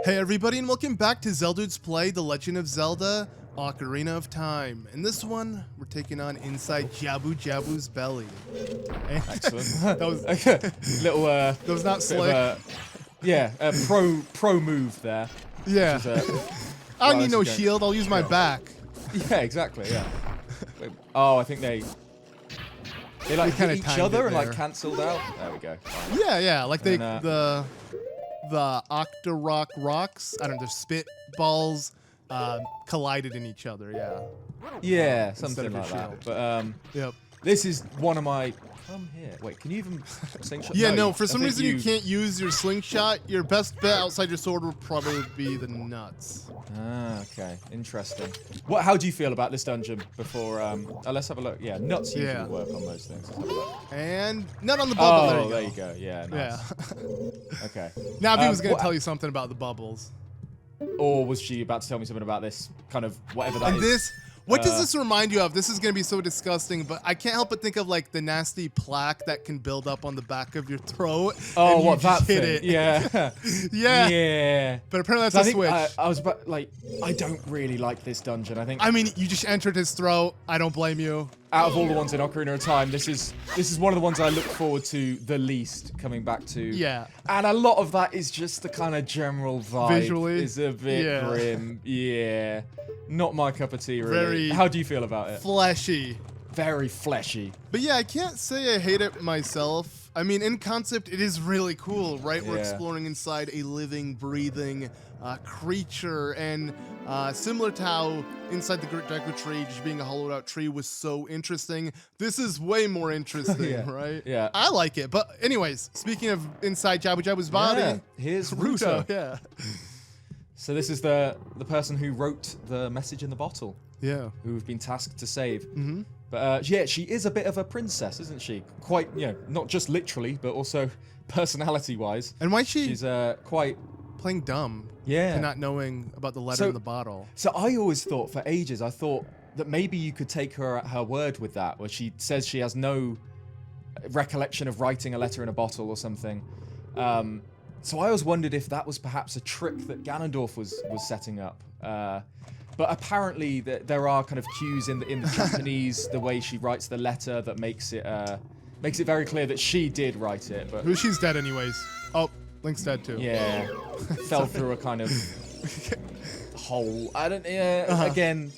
Hey everybody, and welcome back to Zeldudes Play The Legend of Zelda Ocarina of Time. In this one, we're taking on inside Jabu Jabu's belly. And Excellent. that was little that was not slick. A pro move there. Yeah. I don't need no shield, I'll use my back. Yeah, exactly, yeah. Wait, oh, I think they like kinda hit each timed other it and like there. cancelled out. There we go. Yeah, like they And, the Octorock rocks, I don't know, their spit balls collided in each other, yeah. Yeah, Instead something of a like that. shield. But Yep. this is one of my. Come here. Wait, can you even slingshot? Yeah, no, for I some think reason you can't use your slingshot. Your best bet outside your sword would probably be the nuts. Ah, okay, interesting. How do you feel about this dungeon before? Let's have a look. Yeah, nuts usually work on most things. Let's have a look. And nut on the bubble. Oh, there you go. Yeah, nice. Yeah. Okay. Navi was going to tell you something about the bubbles. Or was she about to tell me something about this kind of whatever that is? What does this remind you of? This is going to be so disgusting, but I can't help but think of like the nasty plaque that can build up on the back of your throat. Oh, and what, you just that hit thing? it. Yeah. Yeah. Yeah. But apparently So that's a switch. I was about, like, I don't really like this dungeon. I mean, you just entered his throat. I don't blame you. out of all the ones in Ocarina of Time, this is one of the ones I look forward to the least coming back to. Yeah. And a lot of that is just the kind of general vibe. Visually? Is a bit grim. Yeah. Not my cup of tea, really. Very How do you feel about it? Fleshy. Very fleshy. But yeah, I can't say I hate it myself. I mean, in concept, it is really cool, right? We're Yeah. exploring inside a living, breathing creature, and similar to how inside the Great Deku tree, just being a hollowed out tree was so interesting, this is way more interesting, Yeah. right? Yeah. I like it. But anyways, speaking of inside Jabu Jabu's body, Yeah. Here's Ruto, Ruto. yeah. So this is the person who wrote the message in the bottle, Yeah. who we've been tasked to save. Mm-hmm. But yeah, she is a bit of a princess, isn't she? Quite, not just literally, but also personality-wise. And why is she She's quite... playing dumb? Yeah. To not knowing about the letter in the bottle. So I always thought, for ages, I thought that maybe you could take her at her word with that, where she says she has no recollection of writing a letter in a bottle or something. So I always wondered if that was perhaps a trick that Ganondorf was setting up. But apparently there are kind of cues in the Japanese, the way she writes the letter, that makes it very clear that she did write it. But She's dead anyways. Oh, Link's dead too. yeah, fell through a kind of hole. I don't. Yeah, again.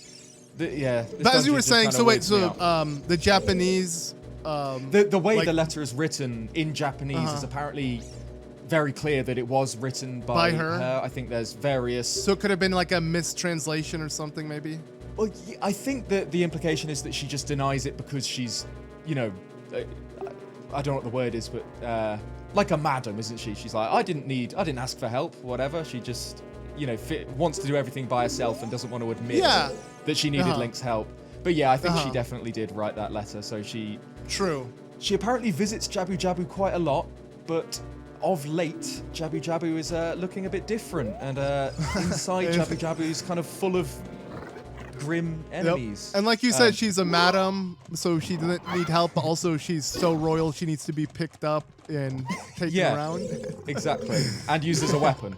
This But as you were dungeon just saying, kinda so wait, weirds me out. the Japanese, The way like- the letter is written in Japanese is apparently very clear that it was written by her? I think there's various... so it could have been like a mistranslation or something, maybe. Well, I think that the implication is that she just denies it because she's, I don't know what the word is, but like a madam, isn't she? She's like, I didn't ask for help, whatever. She just, wants to do everything by herself and doesn't want to admit that she needed Link's help. But yeah, I think she definitely did write that letter. So she apparently visits Jabu Jabu quite a lot, but of late, Jabu Jabu is looking a bit different, and inside Jabu Jabu is kind of full of grim enemies. Yep. And like you said, she's a madam, so she doesn't need help, but also she's so royal she needs to be picked up and taken around. Exactly. And used as a weapon.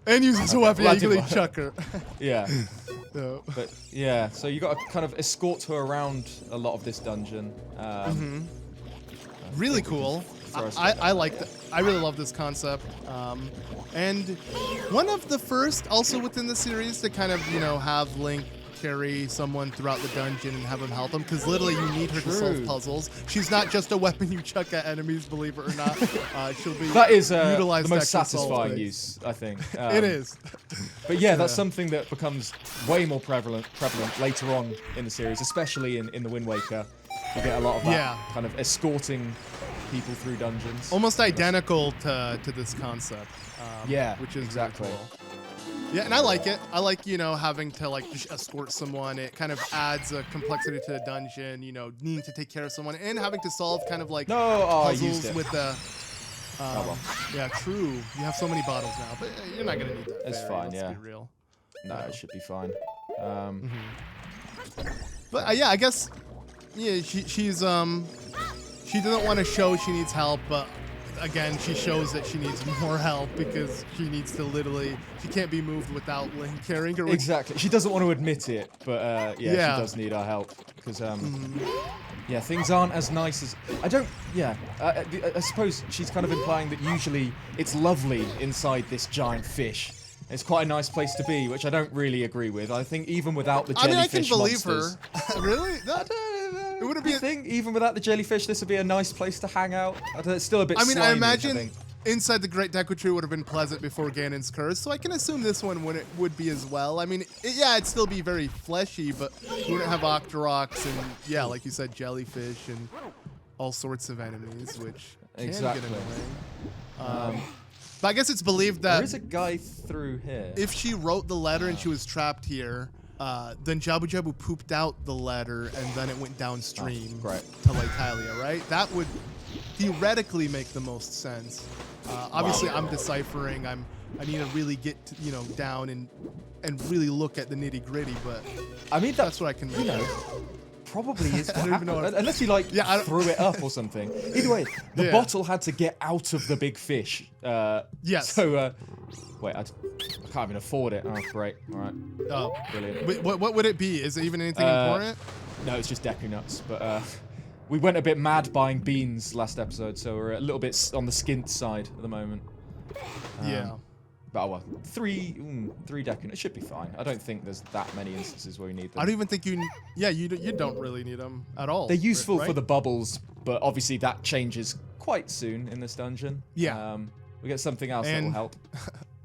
And used as a weapon, well, you can really chuck her. Yeah. So. But yeah, so you got to kind of escort her around a lot of this dungeon. Really cool. I like that. I really love this concept. And one of the first, also within the series, to kind of, have Link carry someone throughout the dungeon and have him help them, because literally you need her to solve puzzles. She's not just a weapon you chuck at enemies, believe it or not. She'll be that is utilized the most to solve satisfying things. use, I think. It is. But yeah, that's something that becomes way more prevalent later on in the series, especially in the Wind Waker. You get a lot of that kind of escorting people through dungeons. Almost identical to this concept. Which is exactly. really cool. Yeah, and I like it. I like, having to just escort someone. It kind of adds a complexity to the dungeon, needing to take care of someone and having to solve kind of like puzzles with the... Yeah, true. You have so many bottles now, but you're not going to need that. It's fine, Let's be real. No, it should be fine. But yeah, I guess she's she doesn't want to show she needs help, but again, she shows that she needs more help because she needs to she can't be moved without Link carrying her. Exactly. She doesn't want to admit it, but yeah, Yeah. she does need our help because yeah, things aren't as nice as I don't. Yeah, I suppose she's kind of implying that usually it's lovely inside this giant fish. It's quite a nice place to be, which I don't really agree with. I think even without the jellyfish I can believe monsters, her. Really? No. I don't know. It wouldn't Do be you think even without the jellyfish, this would be a nice place to hang out? It's still a bit. I mean, I slimy, imagine think. inside the Great Deku Tree would have been pleasant before Ganon's curse, so I can assume this one would be as well. I mean, yeah, it'd still be very fleshy, but you wouldn't have Octoroks and, yeah, like you said, jellyfish and all sorts of enemies, which can Exactly. get annoying. But I guess it's believed that There is a guy through here. if she wrote the letter and she was trapped here, then Jabu Jabu pooped out the letter and then it went downstream great. to Lake Hylia, right? That would theoretically make the most sense. Obviously, I'm deciphering. I need to really get down and really look at the nitty gritty. But I mean, that's what I can make. Probably is what I don't even know happened. what- Unless you threw it up or something. Either way, the Yeah. bottle had to get out of the big fish. Yes. So, wait, I can't even afford it. Oh, great. All right. Oh, Brilliant. wait, what would it be? Is it even anything important? No, it's just Deku nuts. But we went a bit mad buying beans last episode, so we're a little bit on the skint side at the moment. Yeah. But well, three Deku nuts should be fine. I don't think there's that many instances where you need them. I don't even think you. Yeah, you don't really need them at all. They're useful right? for the bubbles, but obviously that changes quite soon in this dungeon. Yeah. We get something else that will And- help.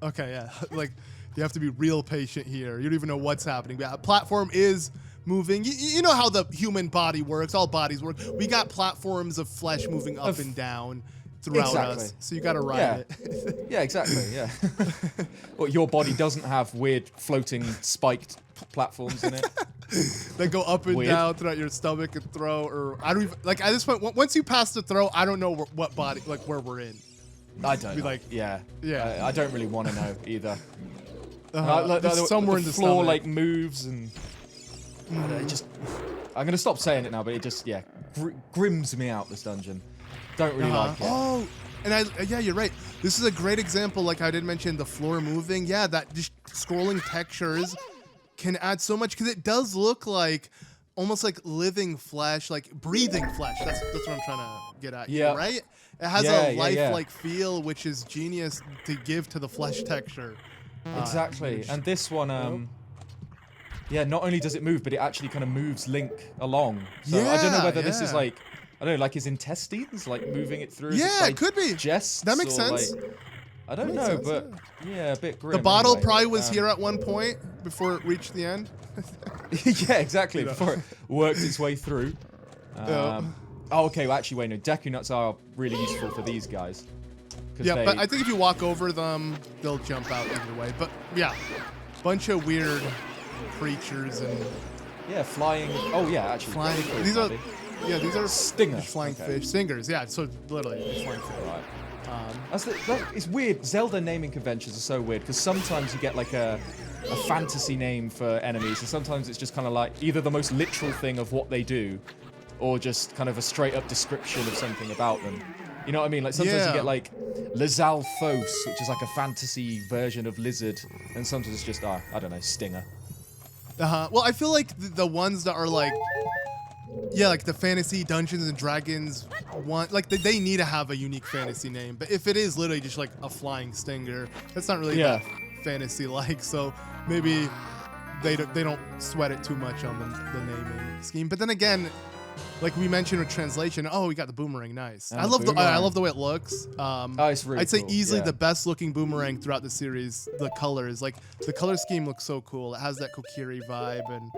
Okay, yeah. Like, you have to be real patient here. You don't even know what's happening. But platform is moving. You know how the human body works. All bodies work. We got platforms of flesh moving up and down throughout Exactly. us. So you got to ride Yeah. it. Yeah, exactly. Yeah. Well, your body doesn't have weird floating spiked platforms in it. They go up and Weird. down throughout your stomach and throat. Or I don't even like at this point. Once you pass the throat, I don't know what body, like where we're in. I don't Be know. like- Yeah. Yeah. I don't really want to know either. Just somewhere in the floor stomach. like moves and it just. I'm gonna stop saying it now, but it just grims me out. This dungeon. Don't really like it. Oh, and yeah, you're right. This is a great example, like I did mention, the floor moving. Yeah, that just scrolling textures can add so much because it does look like almost like living flesh, like breathing flesh. That's what I'm trying to get at. Yeah. Here, right? It has Yeah, a yeah, lifelike feel, which is genius to give to the flesh texture. Exactly. which- And this one, yeah, not only does it move, but it actually kind of moves Link along. So I don't know Yeah, whether this is yeah. like, I don't know, like his intestines, like moving it through. Yeah, it could be. Digests, That makes or, sense. like- I don't Makes know, sense, but yeah, a bit grim. The bottle anyway. probably was here at one point before it reached the end. Yeah, exactly. Before it worked its way through. Yeah. Oh, okay. Well, actually, wait, no. Deku nuts are really useful for these guys. 'Cause Yeah, they- but I think if you walk over them, they'll jump out either way. But yeah, bunch of weird creatures and yeah, flying. Oh, yeah, actually. flying. really cool, These are, maybe. yeah, these are Stinger, just flying okay. fish, stingers. Yeah, so literally just flying fish. Right. It's weird. Zelda naming conventions are so weird because sometimes you get like a fantasy name for enemies, and sometimes it's just kind of like either the most literal thing of what they do, or just kind of a straight up description of something about them. You know what I mean? Like sometimes Yeah. you get like Lizalfos, which is like a fantasy version of lizard, and sometimes it's just I don't know, stinger. Well, I feel like the ones that are like, yeah, like the fantasy Dungeons and Dragons one, like they need to have a unique fantasy name. But if it is literally just like a flying stinger, that's not really Yeah. that fantasy like. So maybe they don't sweat it too much on the naming scheme. But then again, like we mentioned with translation, oh, we got the boomerang. Nice. And I the love I boomerang. love the way it looks. It's really I'd say cool, easily yeah. the best looking boomerang throughout the series. The colors, like the color scheme looks so cool. It has that Kokiri vibe, and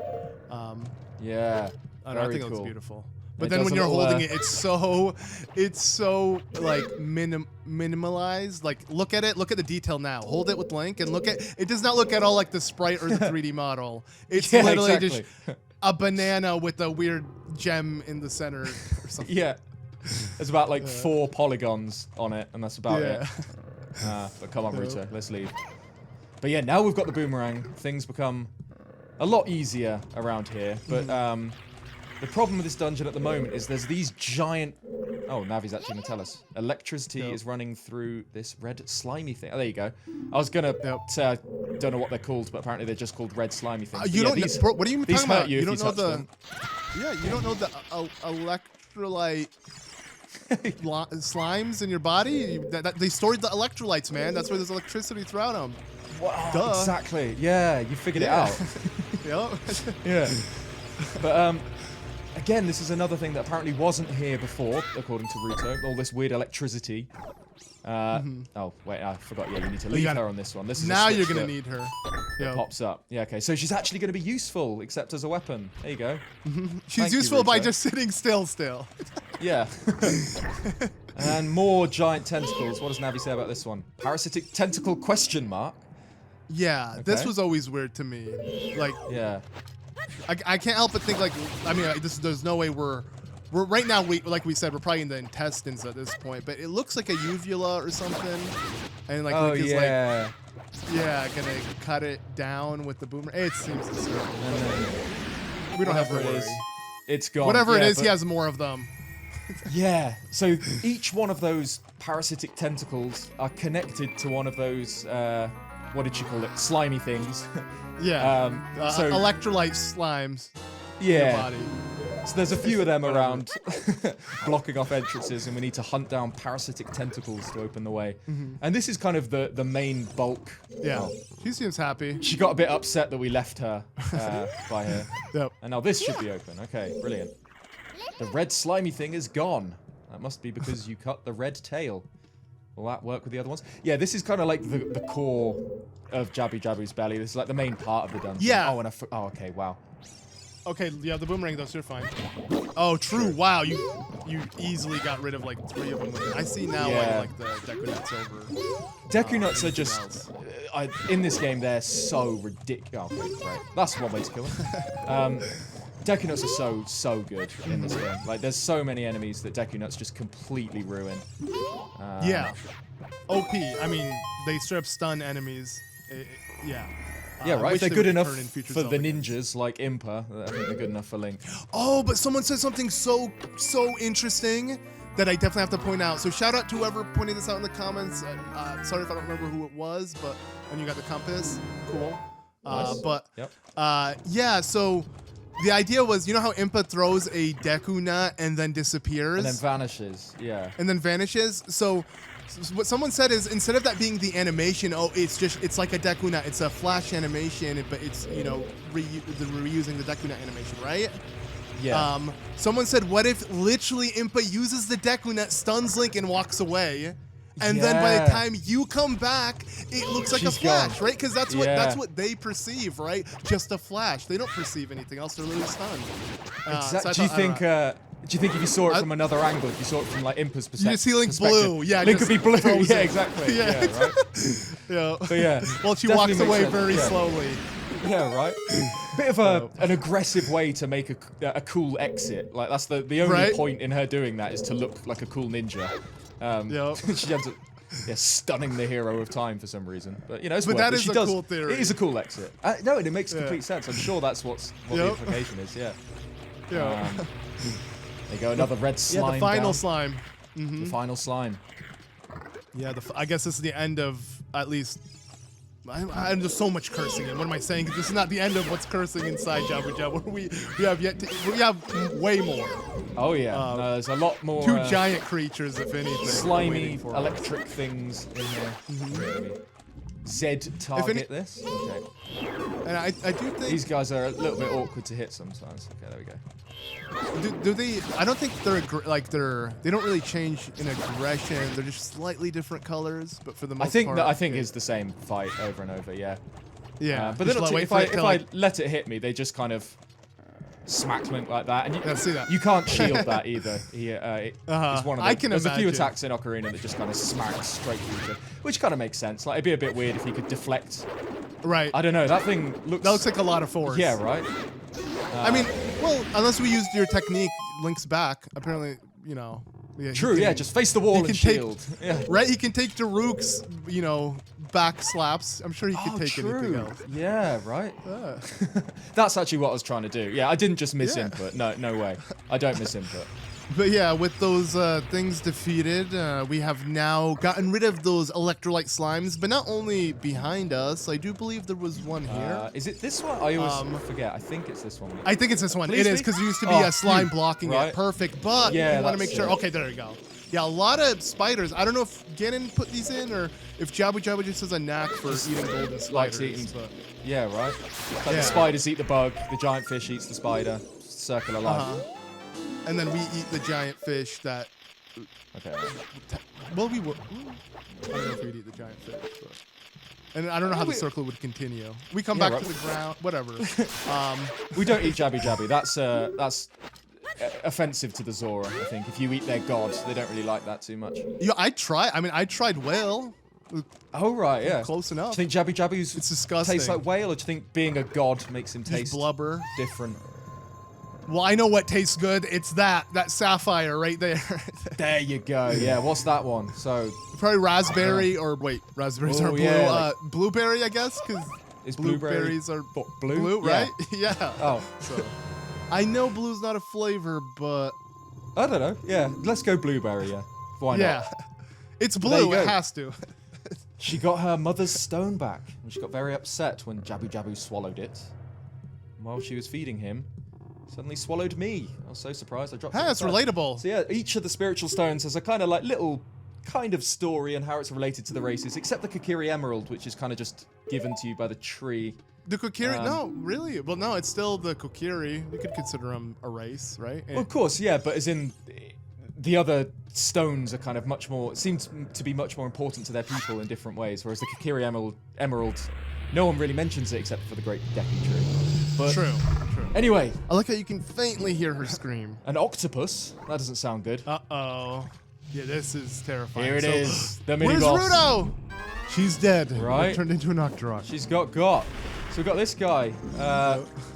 Yeah. I don't know, I very think it looks cool. beautiful. But It then does when a you're little, holding it, it's so like minimalized. Like look at the detail now. Hold it with Link and look at it. Does not look at all like the sprite or the 3D model. It's Yeah, literally exactly. just a banana with a weird gem in the center or something. Yeah. There's about like 4 polygons on it, and that's about Yeah. it. But come on, Ruto, let's leave. But yeah, now we've got the boomerang. Things become a lot easier around here. But the problem with this dungeon at the moment is there's these giant Oh, Navi's actually going to tell us. Electricity is running through this red slimy thing. Oh, there you go. I was going to say I don't know what they're called, but apparently they're just called red slimy things. You don't know, bro, what are you talking about? You don't know the... them. Yeah, you don't know the electrolyte slimes in your body? They stored the electrolytes, man. That's why there's electricity throughout them. Wow, duh. exactly. Yeah, you figured it out. Yep. Yeah. But again, this is another thing that apparently wasn't here before, according to Ruto. All this weird electricity. Oh, wait, I forgot. Yeah, you need to leave her on this one. This is now you're going to need her. It pops up. Yeah, okay. So she's actually going to be useful, except as a weapon. There you go. She's useful by just sitting still. Yeah. And more giant tentacles. What does Navi say about this one? Parasitic tentacle question mark. Yeah, okay. This was always weird to me. Like, yeah. I can't help but think, like, I mean, there's no way we're right now, like we said, we're probably in the intestines at this point, but it looks like a uvula or something. And like, oh, Link is yeah. like, gonna cut it down with the boomerang. It seems absurd. We don't have to worry. It's gone. Whatever it is, he has more of them. Yeah. So each one of those parasitic tentacles are connected to one of those, what did you call it? Slimy things. Yeah. So electrolyte slimes. Yeah. In your body. So there's a few of them around blocking off entrances, and we need to hunt down parasitic tentacles to open the way. And this is kind of the main bulk. Yeah. Oh. She seems happy. She got a bit upset that we left her by her. Yep. And now this should be open. Okay, brilliant. The red slimy thing is gone. That must be because you cut the red tail. Will that work with the other ones? Yeah, this is kind of like the core of Jabu Jabu's belly. This is like the main part of the dungeon. Yeah. Oh, and oh, okay, wow. Okay, yeah, the boomerang though, so you're fine. Oh, true. Wow, you easily got rid of like 3 of them. I see now like the Deku Nuts over. Deku Nuts are just in this game. They're so ridiculous. Oh, okay, great. That's one way to kill them. Deku Nuts are so good in this game. Like, there's so many enemies that Deku Nuts just completely ruin. Yeah. OP. I mean, they straight up stun enemies. Yeah. Yeah, right. If they're good enough for the games. ninjas like Impa, I think they're good enough for Link. Oh, but someone said something so interesting that I definitely have to point out. So shout out to whoever pointed this out in the comments. Sorry if I don't remember who it was, but when you got the compass, cool. Nice. Yeah. So the idea was, you know how Impa throws a Deku Nut and then disappears, And then vanishes. Yeah. and then vanishes. So what someone said is, instead of that being the animation, it's like a Deku Nut. It's a flash animation, but it's, you know, reusing the Deku Nut animation, right? Yeah. Someone said, what if literally Impa uses the Deku Nut, stuns Link, and walks away? And then by the time you come back, it looks like a flash, right? Because that's what they perceive, right? Just a flash. They don't perceive anything else. They're literally stunned. Exactly. Do you think if you saw it from another angle, if you saw it from like Impa's perspective, you just see Link blue? Yeah, Link could be blue. Frozen. Yeah, exactly. Yeah, right. Yeah. So yeah. Well, she definitely walks away makes sense. very slowly. Yeah, right. Bit of an aggressive way to make a cool exit. Like, that's the only point in her doing that, is to look like a cool ninja. She ends up stunning the hero of time for some reason. But you know, it's but worth that it. is a cool theory. It is a cool exit. No, it makes complete sense. I'm sure that's what the implication is. Yeah. Yeah. There you go, another red slime. Yeah, the final down. slime. The final slime. Yeah, I guess this is the end of, at least. I'm just so much cursing. And what am I saying? This is not the end of what's cursing inside Jabu Jabu. We have way more. Oh yeah, no, there's a lot more. 2 giant creatures, if anything. Slimy electric things in here. Z target this. Okay. And I do think these guys are a little bit awkward to hit sometimes. Okay, there we go. Do they? I don't think they don't really change in aggression. They're just slightly different colors, but for the most part, I think it's the same fight over and over. Yeah. Yeah. But if I let it hit me, they just kind of smack Link like that, and you can't shield that either. It's one of the, there's a few attacks in Ocarina that just kind of smack straight through it, which kind of makes sense. Like, it'd be a bit weird if he could deflect. Right. I don't know. That thing looks. That looks like a lot of force. Yeah. Right. I mean, well, unless we used your technique, Link's back. Apparently, you know. Yeah, true. Yeah. Just face the wall and shield. Yeah. Right. He can take Daruk's, you know, back slaps. I'm sure he could take anything else. Yeah. Right. That's actually what I was trying to do. Yeah. I didn't just miss input. No way. I don't miss input. But yeah, with those things defeated, we have now gotten rid of those electrolyte slimes. But not only behind us, I do believe there was one here. Is it this one? I always forget. I think it's this one. I think it's this one. Please It is, be? because there used to be a slime blocking right. it. Perfect. But Yeah, you want to make that's sure. it. Okay, there you go. Yeah, a lot of spiders. I don't know if Ganon put these in or if Jabu Jabu just has a knack for eating golden spiders. Likes eating. But Yeah, right. Like the spiders eat the bug, the giant fish eats the spider. Circular life. and then we eat the giant fish that. Okay. Well, we would. I don't know if we'd eat the giant fish, but. And I don't know how the circle would continue. We come back to the ground, whatever. We don't eat Jabu Jabu. That's offensive to the Zora, I think. If you eat their god, they don't really like that too much. Yeah, I tried whale. Oh, right, yeah. Close enough. Do you think Jabu Jabu's It's disgusting. tastes like whale, or do you think being a god makes him Just taste blubber. different? Well, I know what tastes good. It's that Sapphire right there. There you go. Yeah, what's that one? So Probably raspberry or wait, raspberries are blue. yeah, like- Blueberry, I guess, because is blueberry blueberries are blue? right? Yeah. Yeah. Oh, So, I know blue's not a flavor, but I don't know. Yeah, let's go blueberry. Yeah, why not? yeah, it's there you blue. go. It has to. She got her mother's stone back, and she got very upset when Jabu Jabu swallowed it. While she was feeding him, suddenly swallowed me. I was so surprised. I dropped it. Hey, that's inside. relatable. So yeah, each of the spiritual stones has a kind of like little kind of story and how it's related to the races, except the Kokiri Emerald, which is kind of just given to you by the tree. The Kokiri? No, really? Well, no, it's still the Kokiri. We could consider them a race, right? Well, of course, yeah, but as in the other stones are kind of much more, seems to be much more important to their people in different ways, whereas the Kokiri Emerald, no one really mentions it except for the Great Deku Tree. But True. anyway, I like how you can faintly hear her scream. an octopus. That doesn't sound good. Uh-oh. Yeah, this is terrifying. Here it So, is. The mini Where's boss. Ruto? She's dead. Right. Turned into an Octorok. She's got. So we've got this guy,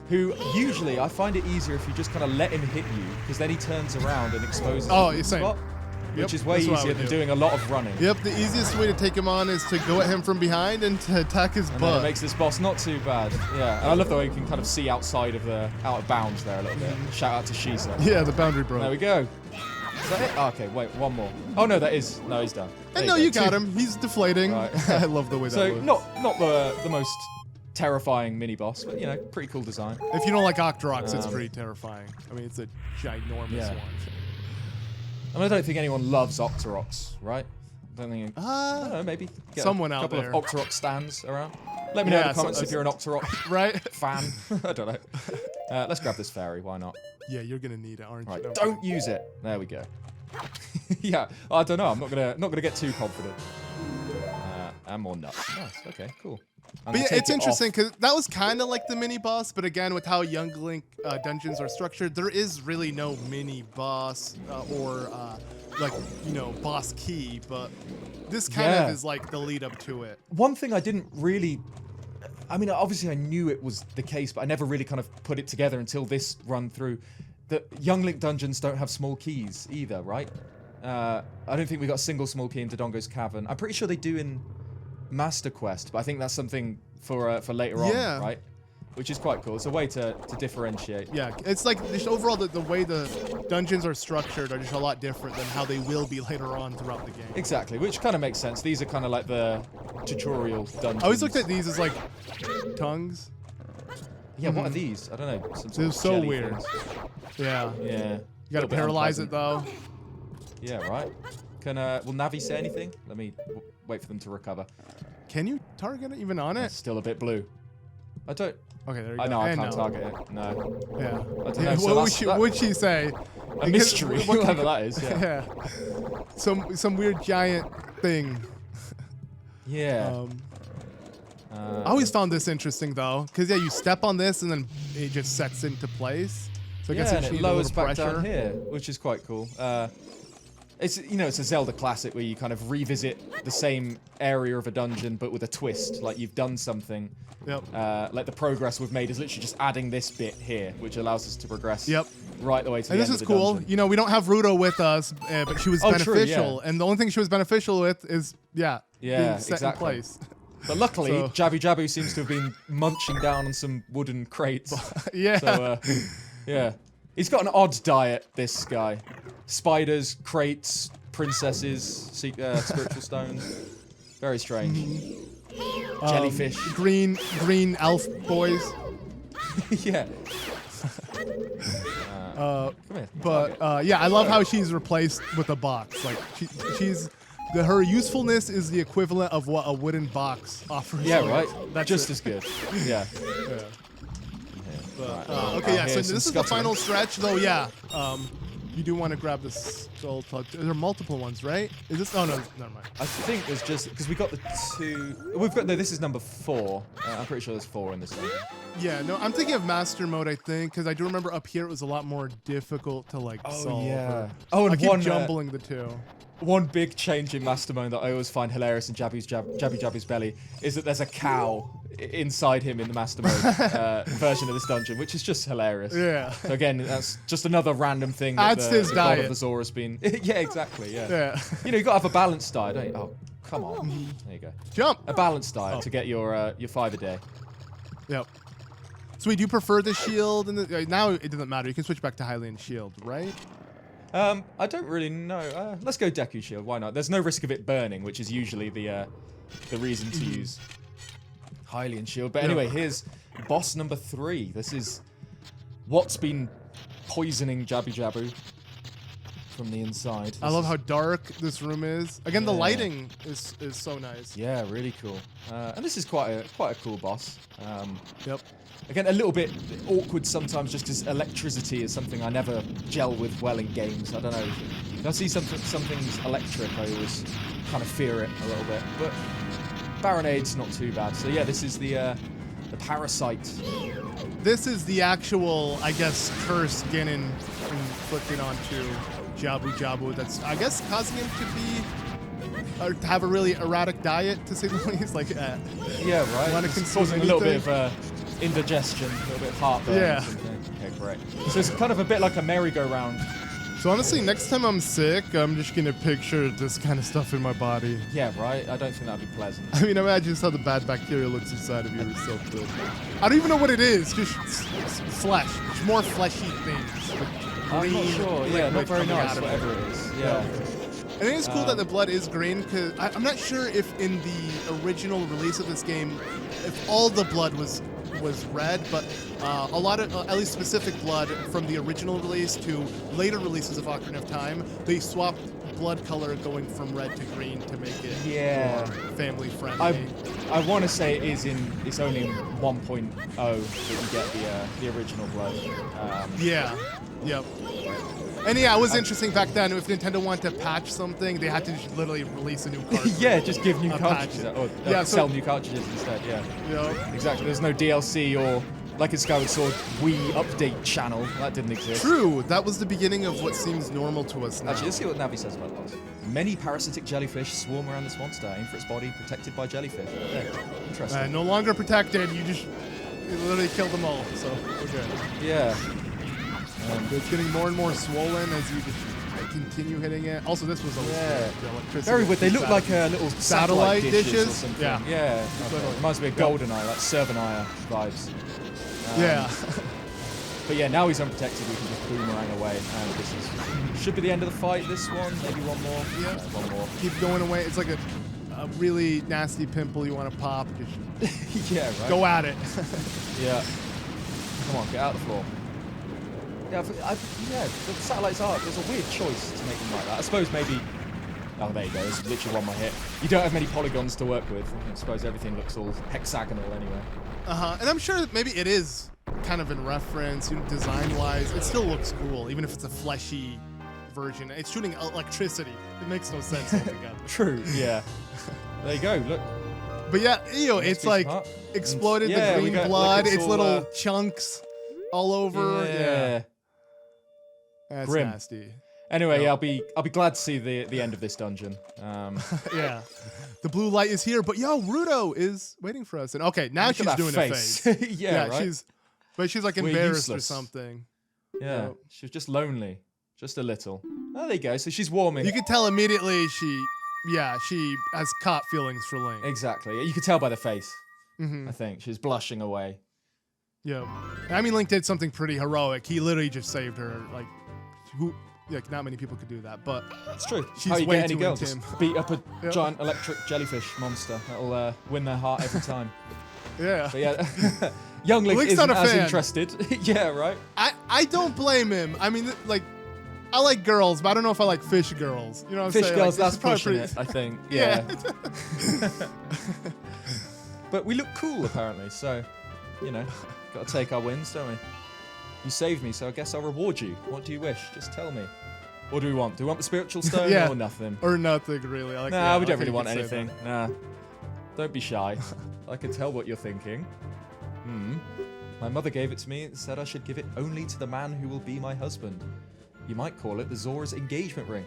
who usually I find it easier if you just kind of let him hit you, because then he turns around and exposes Oh, the you're saying. spot, Yep, which is way that's what I easier would than do. doing a lot of running. Yep, the easiest way to take him on is to go at him from behind and to attack his And then it butt. makes this boss not too bad. Yeah, and I love the way you can kind of see outside of out of bounds there a little bit. Shout out to Shisa. Yeah, the boundary broke. There we go. Is that it? Oh, okay, wait, one more. Oh no, that is. No, he's done. And There no, you go. got Two. him. He's deflating. Right. I love the way that So looks. not the most terrifying mini boss, but you know, pretty cool design. If you don't like Octoroks, it's pretty terrifying. I mean, it's a ginormous Yeah. one. I mean, I don't think anyone loves Octoroks, right? I don't think. I don't know, maybe get someone a out couple there. of Octorok stands around. Let me know in Yeah, the comments so- if you're an Octorok Right? fan. I don't know. Let's grab this fairy. Why not? Yeah, you're gonna need it, aren't Right, you? don't use it. There we go. Yeah, I don't know. I'm not gonna get too confident. And more nuts. Nice. Okay, cool. I'm But gonna yeah, take it's it interesting off. because that was kind of like the mini boss, but again, with how Young Link dungeons are structured, there is really no mini boss or like boss key. But this kind of is like the lead up to it. One thing I didn't really. I mean, obviously I knew it was the case, but I never really kind of put it together until this run through. That Young Link dungeons don't have small keys either, right? I don't think we got a single small key in Dodongo's Cavern. I'm pretty sure they do in Master Quest, but I think that's something for later on, Yeah. right? Which is quite cool. It's a way to differentiate. Yeah, it's like just overall the way the dungeons are structured are just a lot different than how they will be later on throughout the game. Exactly, which kind of makes sense. These are kind of like the tutorial dungeons. I always looked at these as like tongues. Yeah, what are these? I don't know. Some sort They're of so jelly weird. things. Yeah. Yeah. You gotta paralyze it though. Yeah, right. Will Navi say anything? Let me wait for them to recover. Can you target it even on it? It's still a bit blue. I don't. Okay, there you go. I know I And can't no. target it. No. Yeah. I don't Yeah, know. So what would she say? a mystery. What Whatever that is. Yeah. Yeah. Some weird giant thing. Yeah. I always found this interesting though, because yeah, you step on this and then it just sets into place. So I guess Yeah, and it it needs a lowers little back pressure. down here, which is quite cool. It's it's a Zelda classic where you kind of revisit the same area of a dungeon but with a twist, like you've done something. Yep. Like the progress we've made is literally just adding this bit here, which allows us to progress. Yep. Right the way to the And end this is of the cool. dungeon. You know, we don't have Ruto with us, but she was Oh, true, beneficial, yeah. and the only thing she was beneficial with is Yeah, being set exactly. in place. But luckily, So- Jabu Jabu seems to have been munching down on some wooden crates. Yeah. So, yeah. He's got an odd diet, this guy. Spiders, crates, princesses, spiritual stones. Very strange. Jellyfish. Green elf boys. Yeah. Come here. But yeah, I love how she's replaced with a box. Like her usefulness is the equivalent of what a wooden box offers. Yeah, right. That's just as good. Yeah. But, okay, yeah. So this is the final stretch, though. Yeah. You do want to grab this gold plug. There are multiple ones, right? Is this? Oh no, never mind. I think there's just because we got the 2. We've got no. This is number 4. I'm pretty sure there's 4 in this one. Yeah, no, I'm thinking of master mode. I think because I do remember up here it was a lot more difficult to like solve. Yeah. Oh, and I keep jumbling the two. One big change in master mode that I always find hilarious in Jabu Jabu's belly is that there's a cow inside him in the master mode version of this dungeon, which is just hilarious. Yeah. So again, that's just another random thing that Adds to his the god diet. of the Zora's been. Yeah, exactly. Yeah. Yeah. You know, you got to have a balanced diet, don't you? Oh, come on. There you go. Jump. A balanced diet to get your 5 a day. Yep. So we do prefer the shield, and now it doesn't matter. You can switch back to Hylian shield, right? I don't really know. Let's go Deku Shield. Why not? There's no risk of it burning, which is usually the reason to use Hylian Shield. But anyway, here's boss number 3. This is what's been poisoning Jabu Jabu from the inside. I love how dark this room is. Again, the lighting is so nice. Yeah, really cool. And this is quite a cool boss. Yep. Again, a little bit awkward sometimes just because electricity is something I never gel with well in games. I don't know. If I see something's electric, I always kind of fear it a little bit. But Barinade's not too bad. So yeah, this is the parasite. This is the actual, I guess, curse Ganon inflicted onto Jabu Jabu. That's, I guess, causing him to be to have a really erratic diet, to say the least. Like, yeah, right. Want to consume causing a little bit of indigestion, a little bit of heartburn. Yeah. Or something. Okay, great. So it's kind of a bit like a merry-go-round. So honestly, next time I'm sick, I'm just gonna picture this kind of stuff in my body. Yeah, right. I don't think that'd be pleasant. I mean, imagine just how the bad bacteria looks inside of you. It's so good. I don't even know what it is. Just flesh. It's more fleshy things. I'm not sure. Yeah, not very nice. Whatever it is. Yeah. I think it's cool that the blood is green, because I'm not sure if in the original release of this game, if all the blood was red, but a lot of, at least specific blood from the original release to later releases of Ocarina of Time, they swapped blood color going from red to green to make it more family friendly. I want to say it's only in 1.0 that you get the original blood. Yeah. Yep. And yeah, it was interesting back then. If Nintendo wanted to patch something, they had to just literally release a new cartridge. Yeah, just give new cartridges or sell new cartridges instead. Yeah. Yep. Exactly. There's no DLC or like a Skyward Sword Wii update channel that didn't exist. True. That was the beginning of what seems normal to us now. Actually, let's see what Navi says about that. Many parasitic jellyfish swarm around this monster, aim for its body, protected by jellyfish. Yeah, interesting. No longer protected. You literally killed them all. So we're good. Yeah. It's getting more and more swollen as you just continue hitting it. Also, this was electricity. Very weird. They look like little satellite dishes or something. Yeah. Yeah. Okay. Reminds me of GoldenEye, like Servanaya vibes. Yeah. But yeah, now he's unprotected. We can just boomerang away. And this should be the end of the fight. This one, maybe one more. Yeah. One more. Keep going away. It's like a really nasty pimple you want to pop. Just yeah. Right. Go at it. Yeah. Come on, get out the floor. Yeah, the satellites are. There's a weird choice to make them like that. I suppose maybe. Oh, there you go. There's literally one more hit. You don't have many polygons to work with. I suppose everything looks all hexagonal anyway. And I'm sure that maybe it is kind of in reference, design-wise. It still looks cool, even if it's a fleshy version. It's shooting electricity. It makes no sense altogether. True. Yeah. There you go. Look. But yeah, it's like exploded the green blood. It's little chunks all over. Yeah. That's Grim. nasty. Anyway, I'll be glad to see the end of this dungeon. Yeah, the blue light is here, but Ruto is waiting for us. And okay, now she's doing a face. Yeah, right? She's like embarrassed or something. Yeah, she was just lonely, just a little. Oh, there you go. So she's warming. You could tell immediately she has caught feelings for Link. Exactly. You could tell by the face. I think she's blushing away. Yeah. I mean, Link did something pretty heroic. He literally just saved her. Like, not many people could do that, but It's true. she's How you way get any too girl? into Just him. beat up a giant electric jellyfish monster. That'll win their heart every time. Yeah. But yeah, young Link Link's isn't not a as fan. interested. Yeah, right. I don't blame him. I mean, like, I like girls, but I don't know if I like fish girls. You know what I'm Fish saying? girls, Like, that's this is pushing probably it, I think. Yeah. Yeah. But we look cool, apparently, so, you know, got to take our wins, don't we? You saved me, so I guess I'll reward you. What do you wish? Just tell me. What do we want? Do we want the spiritual stone Yeah. or nothing? Or nothing, really. I like, Nah, yeah, we I don't think really you want could say anything. Nah. Don't be shy. I can tell what you're thinking. My mother gave it to me and said I should give it only to the man who will be my husband. You might call it the Zora's engagement ring.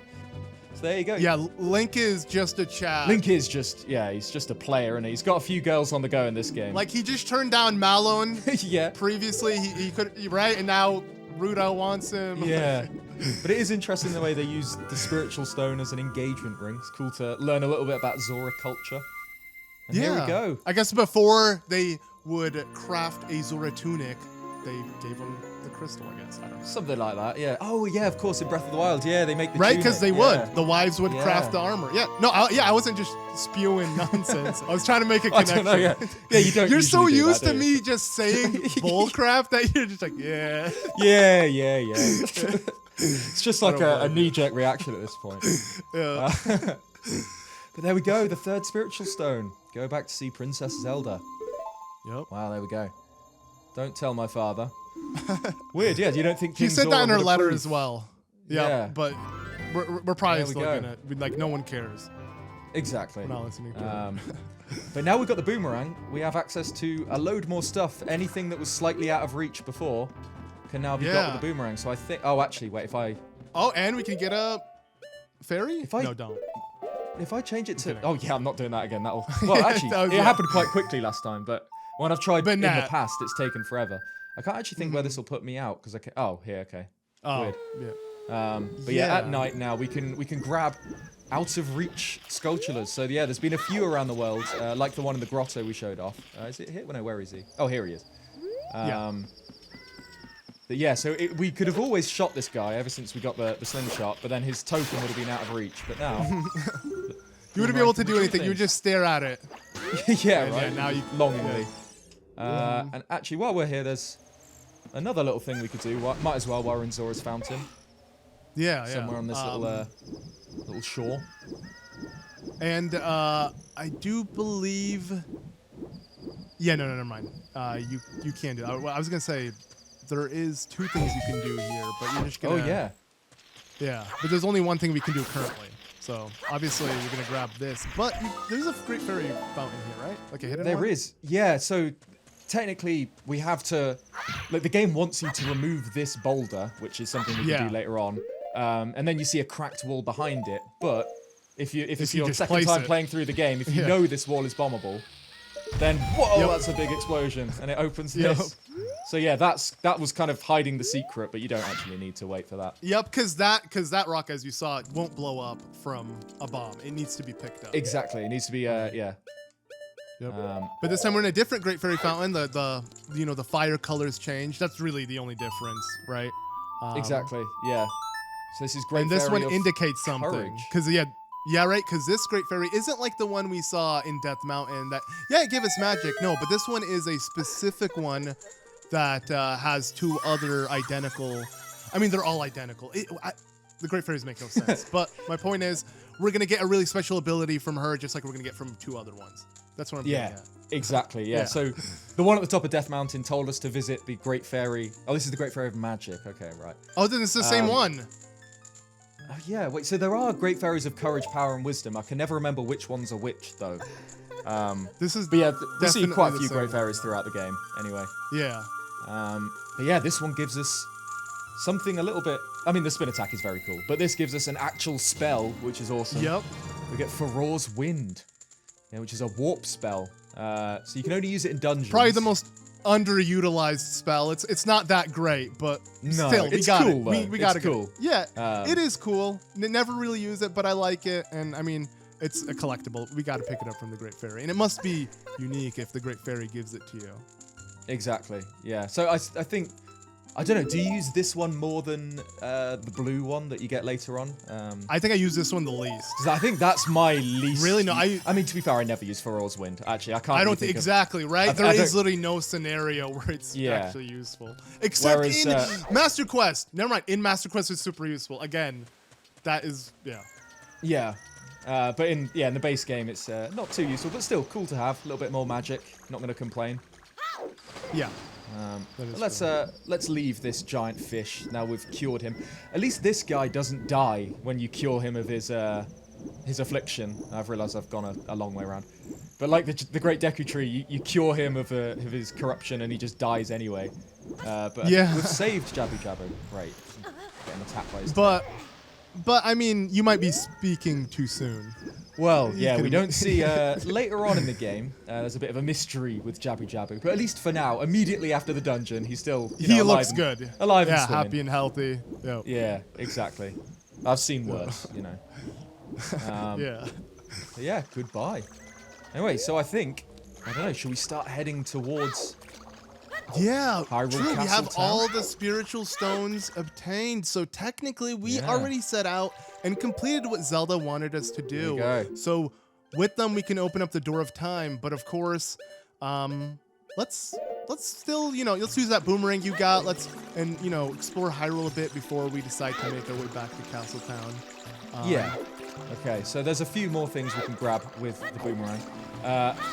So there you go. that. Yeah, Link is just a Chad. Link is just, yeah, he's just a player, and he's got a few girls on the go in this game. Like, he just turned down Malone. yeah. Previously, he could, right? And now Ruto wants him. Yeah. But it is interesting the way they use the spiritual stone as an engagement ring. It's cool to learn a little bit about Zora culture. And here we go. I guess before they would craft a Zora tunic, they gave him the crystal, I guess. I don't know. Something like that, yeah. Oh, yeah, of course, in Breath of the Wild, yeah, they make the Right, because tunic, they yeah. would. The wives would craft the armor. Yeah. No, I wasn't just spewing nonsense. I was trying to make a I connection. don't know, yeah. Yeah, you don't You're so usually do used that, to do you? me just saying bullcrap that you're just like, yeah. Yeah. It's just like don't a blame knee-jerk reaction at this point. Yeah. But there we go, the third spiritual stone. Go back to see Princess Zelda. Yep. Wow, there we go. Don't tell my father. Weird, yeah. You don't think She King said Zora that in her would letter approve? as well. Yeah. Yeah. But we're probably There we still go. gonna like no one cares. Exactly. We're not listening to her. But now we've got the boomerang, we have access to a load more stuff. Anything that was slightly out of reach before can now be got Yeah. with the boomerang. So I think. Oh, actually, wait. Oh, and we can get a fairy? I- No, don't. If I change it to. kidding. Oh yeah, I'm not doing that again. That'll. Well, actually, That was- it yeah. happened quite quickly last time, but when I've tried in the nah. past, it's taken forever. I can't actually think where this will put me out because I can. Oh, here, okay. Oh, Weird. yeah. But yeah, at Yeah. night now we can grab out of reach sculptures. So yeah, there's been a few around the world, like the one in the grotto we showed off. Is it here? No, where is he? Oh, here he is. Yeah. But yeah, so we could have always shot this guy ever since we got the slingshot, but then his token would have been out of reach. But now, You wouldn't be able to do anything. You would just stare at it. yeah, And right. now you longingly. And actually, while we're here, there's another little thing we could do. Might as well while we're in Zora's fountain, Yeah, somewhere on this little shore. And I do believe. Yeah, no, never mind. You can do. I was gonna say there is two things you can do here, but you're just gonna. Oh yeah. Yeah, but there's only one thing we can do currently. So obviously we're gonna grab this, but there's a great fairy fountain here, right? Like a hidden one. There is, yeah. So technically, we have to. Like the game wants you to remove this boulder, which is something we can do later on, and then you see a cracked wall behind it. But if you're you your just second place time it. playing through the game, if you Yeah. know this wall is bombable, then whoa, Yep. that's a big explosion, and it opens Yep. this. So yeah, that was kind of hiding the secret, but you don't actually need to wait for that. Yep, because that rock, as you saw, it won't blow up from a bomb. It needs to be picked up. Exactly, it needs to be yeah. Yep. But this time we're in a different Great Fairy Fountain. The fire colors change. That's really the only difference, right? Exactly, yeah. So this is great. And this Fairy one of indicates something. courage. Because right. Because this Great Fairy isn't like the one we saw in Death Mountain. It gave us magic. No, but this one is a specific one that has two other identical. I mean, they're all identical. The Great Fairies make no sense. But my point is, we're gonna get a really special ability from her, just like we're gonna get from two other ones. That's what I'm getting at. Exactly, yeah. So the one at the top of Death Mountain told us to visit the Great Fairy. Oh, this is the Great Fairy of Magic. Okay, right. Oh, then it's the same one. Oh, yeah, wait, so there are Great Fairies of Courage, Power, and Wisdom. I can never remember which ones are which, though. This is But yeah, we see definitely quite a the few same Great one. Fairies throughout the game, anyway. Yeah. But yeah, this one gives us something a little bit... I mean, the spin attack is very cool, but this gives us an actual spell, which is awesome. Yep. We get Farore's Wind, which is a warp spell. So you can only use it in dungeons. Probably the most underutilized spell. It's not that great, but No, still, we it's got cool, it. though. We got It's it. cool. Yeah, Um, it is cool. Never really use it, but I like it, and I mean, it's a collectible. We got to pick it up from the Great Fairy, and it must be unique if the Great Fairy gives it to you. Exactly. Yeah. So I think I don't know. Do you use this one more than the blue one that you get later on? I think I use this one the least. 'Cause I think that's my least. Really? No, I mean, to be fair, I never use Pharor's Wind. Actually, I can't. I don't really think of- exactly right. There I is don't- literally no scenario where it's Yeah. actually useful, except Whereas, in Master Quest. Never mind. In Master Quest, it's super useful. Again, that is Yeah. But in the base game, it's not too useful, but still cool to have. A little bit more magic. Not going to complain. yeah. Let's leave this giant fish now we've cured him. At least this guy doesn't die when you cure him of his affliction. I've realised I've gone a long way around. But like the Great Deku Tree, you cure him of his corruption and he just dies anyway. But Yeah. we've saved Jabu Jabu. Great. Getting attacked by his But I mean, you might be speaking too soon. Well, You yeah, we can- don't see later on in the game. There's a bit of a mystery with Jabu Jabu, but at least for now, immediately after the dungeon, he's still He alive looks and- good. alive and Yeah, swimming. happy and healthy. Yeah. Yeah, exactly. I've seen worse, Yeah. But yeah, goodbye. Anyway, so I don't know, should we start heading towards... Yeah, Hyrule true. We Castle have Town? all the spiritual stones obtained, so technically we Yeah. already set out and completed what Zelda wanted us to do. we go. So with them, we can open up the door of time. But of course, let's still, let's use that boomerang you got. And explore Hyrule a bit before we decide to make our way back to Castle Town. Yeah. Okay, so there's a few more things we can grab with the boomerang.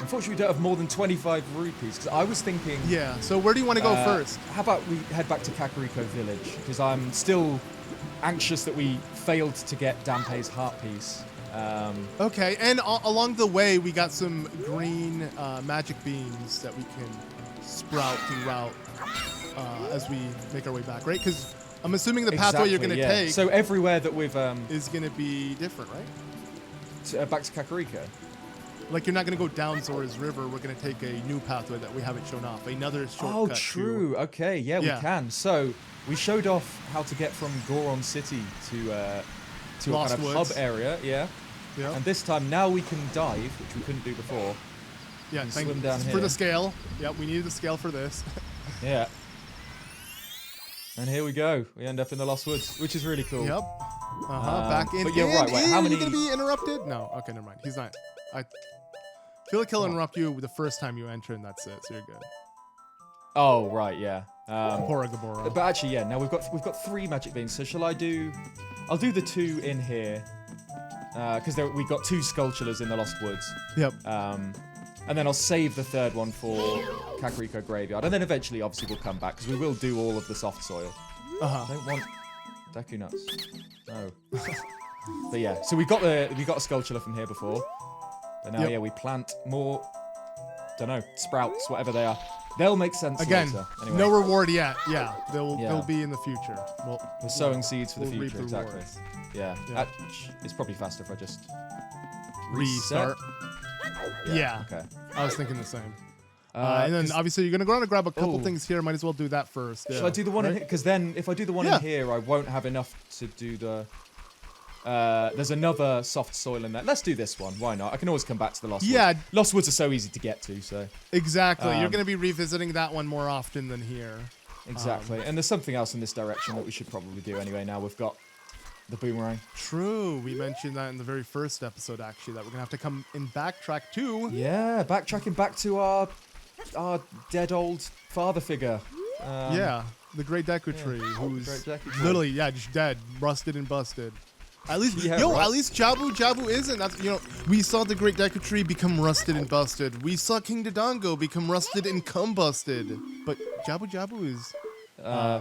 Unfortunately, we don't have more than 25 rupees, because I was thinking... Yeah, so where do you want to go first? How about we head back to Kakariko Village? Because I'm still anxious that we failed to get Dampé's heart piece. Okay, and along the way, we got some green magic beans that we can sprout throughout as we make our way back, right? Because I'm assuming the pathway you're going to take So everywhere that we've... is going to be different, right? back to Kakariko. Like, you're not going to go down Zora's River. We're going to take a new pathway that we haven't shown off. Another shortcut. Oh, true. Okay, yeah, we can. So we showed off how to get from Goron City to a Lost kind of Woods. hub area, yeah. Yeah. And this time, now we can dive, which we couldn't do before. Yeah, swim down for here. the scale. Yeah, we needed the scale for this. Yeah. And here we go. We end up in the Lost Woods, which is really cool. Yep. Back in. but you're right, wait, how Are many- you going to be interrupted? No. Okay, never mind. He's not. I feel like he'll interrupt you the first time you enter, and that's it. So you're good. Oh, right, yeah. Gabora, Gabora. But actually, yeah. Now we've got 3 magic beans. So shall I do? I'll do the 2 in here, because we've got 2 Skulltulas in the Lost Woods. Yep. And then I'll save the 3rd one for Kakariko Graveyard, and then eventually, obviously, we'll come back because we will do all of the soft soil. I don't want Deku nuts. No. But yeah, so we got a Skulltula from here before, but now we plant more. Don't know, sprouts, whatever they are. They'll make sense Again, later. Anyway. no reward yet. Yeah, Yeah. they'll be in the future. We're sowing seeds for the we'll reap future, the exactly. rewards. Yeah. Yeah. It's probably faster if I just Restart. Yeah. Okay. I was thinking the same. And then obviously you're gonna go around and grab a couple things here. Might as well do that first. Should I do the one in here? Because then if I do the one in Yeah. here, I won't have enough to do the... there's another soft soil in there. Let's do this one. Why not? I can always come back to the Lost Yeah. Woods. Lost Woods are so easy to get to, so... Exactly. You're gonna be revisiting that one more often than here. Exactly. And there's something else in this direction that we should probably do anyway. Now we've got the boomerang. True. We mentioned that in the very first episode, actually, that we're gonna have to come in backtrack too. Yeah, backtracking back to our dead old father figure. Yeah, the Great Deku Tree, who's Great Deku Tree. literally, just dead, rusted and busted. At least, Yeah, at least Jabu Jabu isn't. That's, we saw the Great Deku Tree become rusted and busted. We saw King Dodongo become rusted and busted. But Jabu Jabu is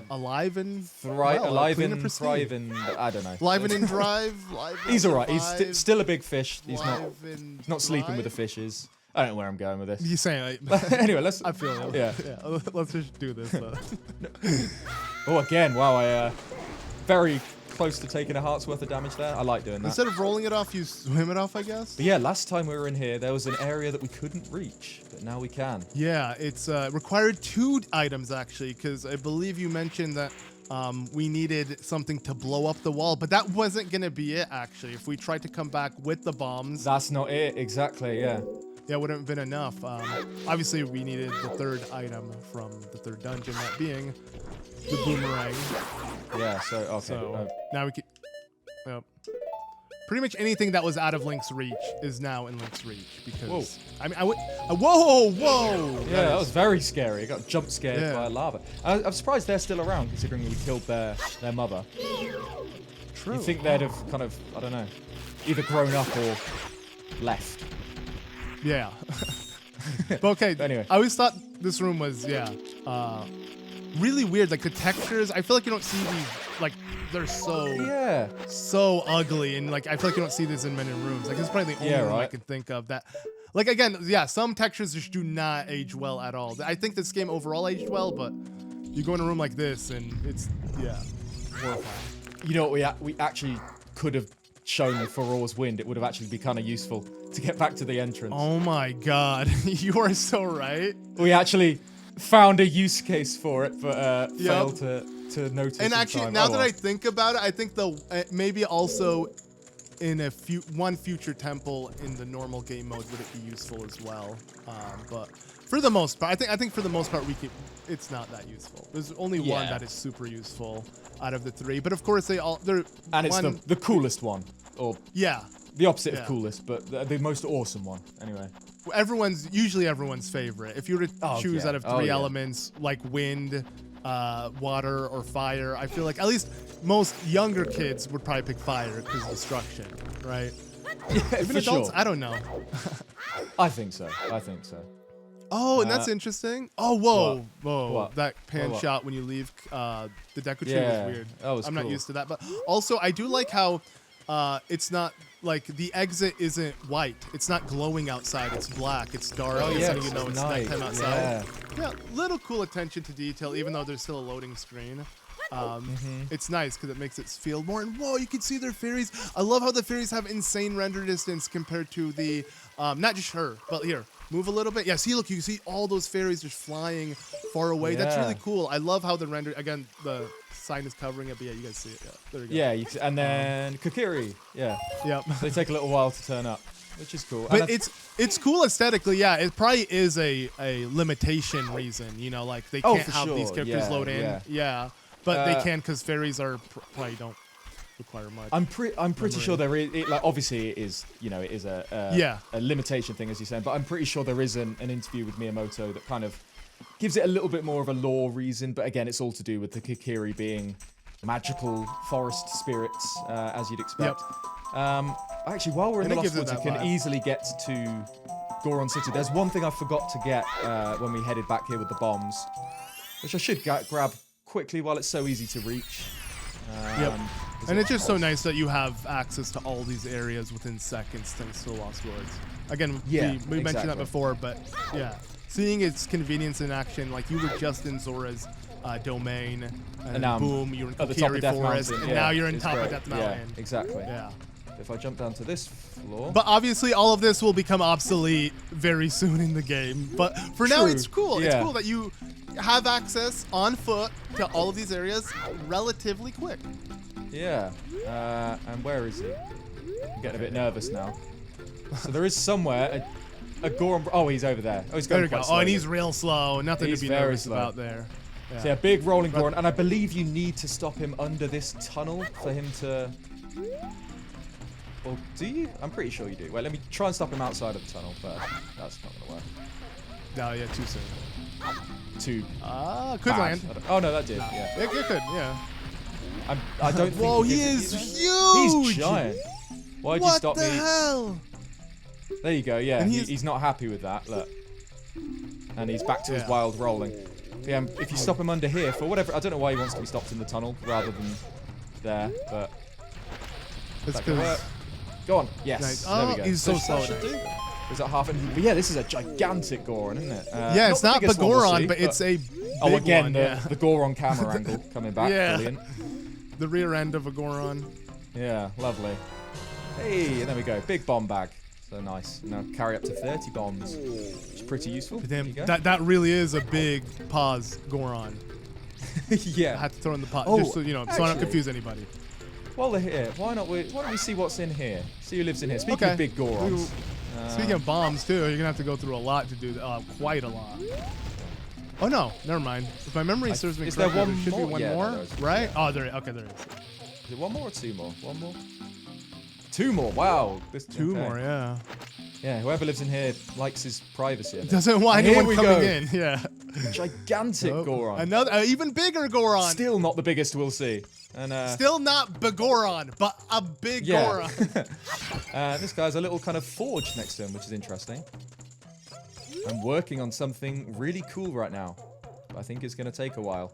alive and Alive clean and pristine. thriving. I don't know. Live and in drive. Live and He's alright. He's survive, still a big fish. He's live and not sleeping with the thrive. fishes. I don't know where I'm going with this. You saying? Like, Anyway, let's. I feel it. Yeah. Yeah. Let's just do this. Oh, again, wow! I very close to taking a heart's worth of damage there. I like doing that. Instead of rolling it off, you swim it off, I guess. But yeah, last time we were in here, there was an area that we couldn't reach, but now we can. Yeah, it's required 2 items actually, because I believe you mentioned that we needed something to blow up the wall, but that wasn't gonna be it actually. If we tried to come back with the bombs, That's not it, exactly. Yeah. yeah, wouldn't have been enough. Obviously, we needed the third item from the third dungeon, that being the boomerang. Yeah, so, okay. So now we can... pretty much anything that was out of Link's reach is now in Link's reach, because... Whoa. I mean, whoa! Yeah, that was very scary. I got jump scared by lava. I'm surprised they're still around, considering we killed their mother. True. You think they'd have kind of, I don't know, either grown up or left. Yeah. But okay, But anyway. I always thought this room was, really weird. Like, the textures, I feel like you don't see these, like, they're so ugly, and, like, I feel like you don't see this in many rooms. Like, it's probably the only room I can think of that... Like, again, some textures just do not age well at all. I think this game overall aged well, but you go in a room like this, and it's, horrifying. You know what we actually could have shown with Aurora's Wind? It would have actually been kind of useful to get back to the entrance. Oh my god, you are so right. We actually found a use case for it, but failed to notice. And actually, time. now that I think about it, I think maybe also in one future temple in the normal game mode would it be useful as well. But for the most part, I think for the most part it's not that useful. There's only one that is super useful out of the three, but of course they're and it's the coolest one, or the opposite of coolest, but the most awesome one anyway. Usually everyone's favorite. If you were to choose out of three elements like wind, water, or fire, I feel like at least most younger kids would probably pick fire because of destruction, right? Yeah, even adults, sure. I don't know. I think so. Oh, and that's interesting. Oh, whoa. What? That pan shot when you leave the Deku tree was weird. That was I'm cool. not used to that. But also, I do like how it's not, like, the exit isn't white. It's not glowing outside. It's black. It's dark. It's letting you know it's nighttime outside. Yeah, little cool attention to detail, even though there's still a loading screen. It's nice because it makes it feel more, and whoa, you can see their fairies. I love how the fairies have insane render distance compared to the, not just her, but here. Move a little bit. Yeah, see, look, you can see all those fairies just flying far away. That's really cool. I love how the render, again, the sign is covering it, but yeah, you guys see it. Yeah, there we go. Yeah, and then Kokiri. Yeah. Yep. They take a little while to turn up, which is cool. But it's cool aesthetically, yeah. It probably is a limitation reason, you know, like they can't have these characters load in. Yeah. But they can because fairies probably don't require much. I'm pretty sure there is, like, obviously it is, you know, it is a limitation thing, as you're saying, but I'm pretty sure there is an interview with Miyamoto that kind of gives it a little bit more of a lore reason, but again, it's all to do with the Kokiri being magical forest spirits, as you'd expect. Actually, while we're in the Lost Woods, you can easily get to Goron City. There's one thing I forgot to get when we headed back here with the bombs, which I should grab quickly while it's so easy to reach. And it's just so nice that you have access to all these areas within seconds thanks to the Lost Woods. Again, we mentioned that before, but yeah, seeing its convenience in action, like you were just in Zora's domain, and boom, you're in Kokiri Forest, and now you're in top of Death Mountain. Yeah, exactly. Yeah. If I jump down to this floor. But obviously, all of this will become obsolete very soon in the game. But for now, it's cool. It's cool that you have access on foot to all of these areas relatively quick. Yeah. And where is he? I'm getting a bit nervous now. So there is somewhere a Goron. Oh, he's over there. Oh, he's going quite slowly. Oh, and he's real slow. Nothing to be nervous about there. Yeah. So yeah, big rolling Goron, and I believe you need to stop him under this tunnel for him to. Or do you? I'm pretty sure you do. Wait, let me try and stop him outside of the tunnel first. That's not gonna work. No, yeah, too soon. Too. Could land. Oh no, that did. Yeah. It could. Yeah. I don't think. Whoa, he is huge. He's giant. Why'd you stop me? What the hell? There you go. Yeah, and he's not happy with that. Look. And he's back to his wild rolling. Yeah, if you stop him under here for whatever, I don't know why he wants to be stopped in the tunnel rather than there, but. It's because. Go on. Yes. Nice. There we go. He's so slow. Is that half? But yeah, this is a gigantic Goron, isn't it? Yeah, it's not the Goron, but it's a big again, one, the Goron camera angle coming back. Yeah. Brilliant. The rear end of a Goron. Yeah, lovely. Hey, and there we go. Big bomb bag. So nice. Now carry up to 30 bombs, which is pretty useful. Damn, that really is a big pause Goron. Yeah. I had to throw in the pot just so you know, so I don't confuse anybody. While they're here, why don't we see what's in here? See who lives in here. Speaking of big Gorons. Speaking of bombs, too, you're gonna have to go through a lot to do that. Quite a lot. Oh no, never mind. If my memory serves me correctly, there should be one more, right? Oh, there. Okay, there is. Is it one more or two more? One more. Two more. Wow. Two more. Yeah. Yeah. Whoever lives in here likes his privacy. Doesn't want anyone coming in. Yeah. Gigantic Goron. Another even bigger Goron. Still not the biggest we'll see. And still not Bagoron, but a big Goron. This guy's a little kind of forge next to him, which is interesting. I'm working on something really cool right now. But I think it's going to take a while.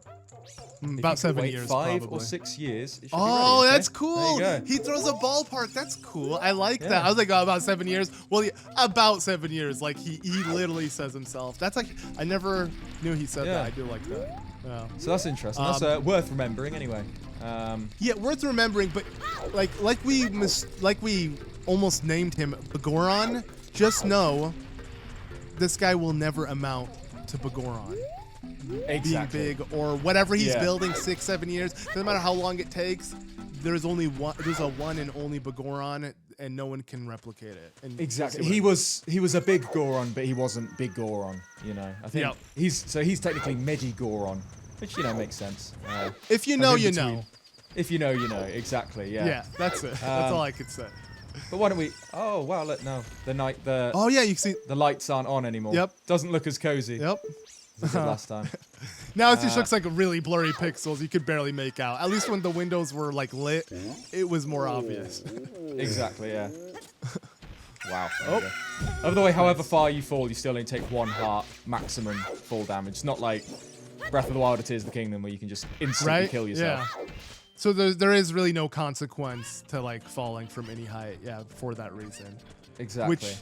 About 7 years, 5 probably. or 6 years. It Oh, ready, okay? that's cool. There you go. He throws a ballpark. That's cool. I like that. I was like, oh, about 7 years. Well, yeah, about 7 years. Like, he literally says himself. That's like, I never knew he said that. I do like that. Yeah. So that's interesting. That's worth remembering anyway. Yeah, worth remembering, but like we almost named him Bagoron. Just know, this guy will never amount to Bagoron. Exactly. Being big or whatever he's building 6, 7 years. Doesn't matter how long it takes. There's only one. There's a one and only Bagoron, and no one can replicate it. And exactly. He was a big Goron, but he wasn't big Goron. You know. I think he's technically Medi Goron, which makes sense. If you know, you know. If you know, you know. Exactly. Yeah. Yeah, that's it. That's all I could say. But why don't we? Oh wow! Look, no, the oh yeah, you can see the lights aren't on anymore. Yep. Doesn't look as cozy. Yep. As it did last time. Now it just looks like really blurry pixels. You could barely make out. At least when the windows were like lit, it was more obvious. Exactly. Yeah. Wow. Over the way, however far you fall, you still only take 1 heart maximum fall damage. It's not like Breath of the Wild or Tears of the Kingdom where you can just instantly kill yourself. Yeah. So there is really no consequence to like falling from any height. Yeah, for that reason. Exactly. Which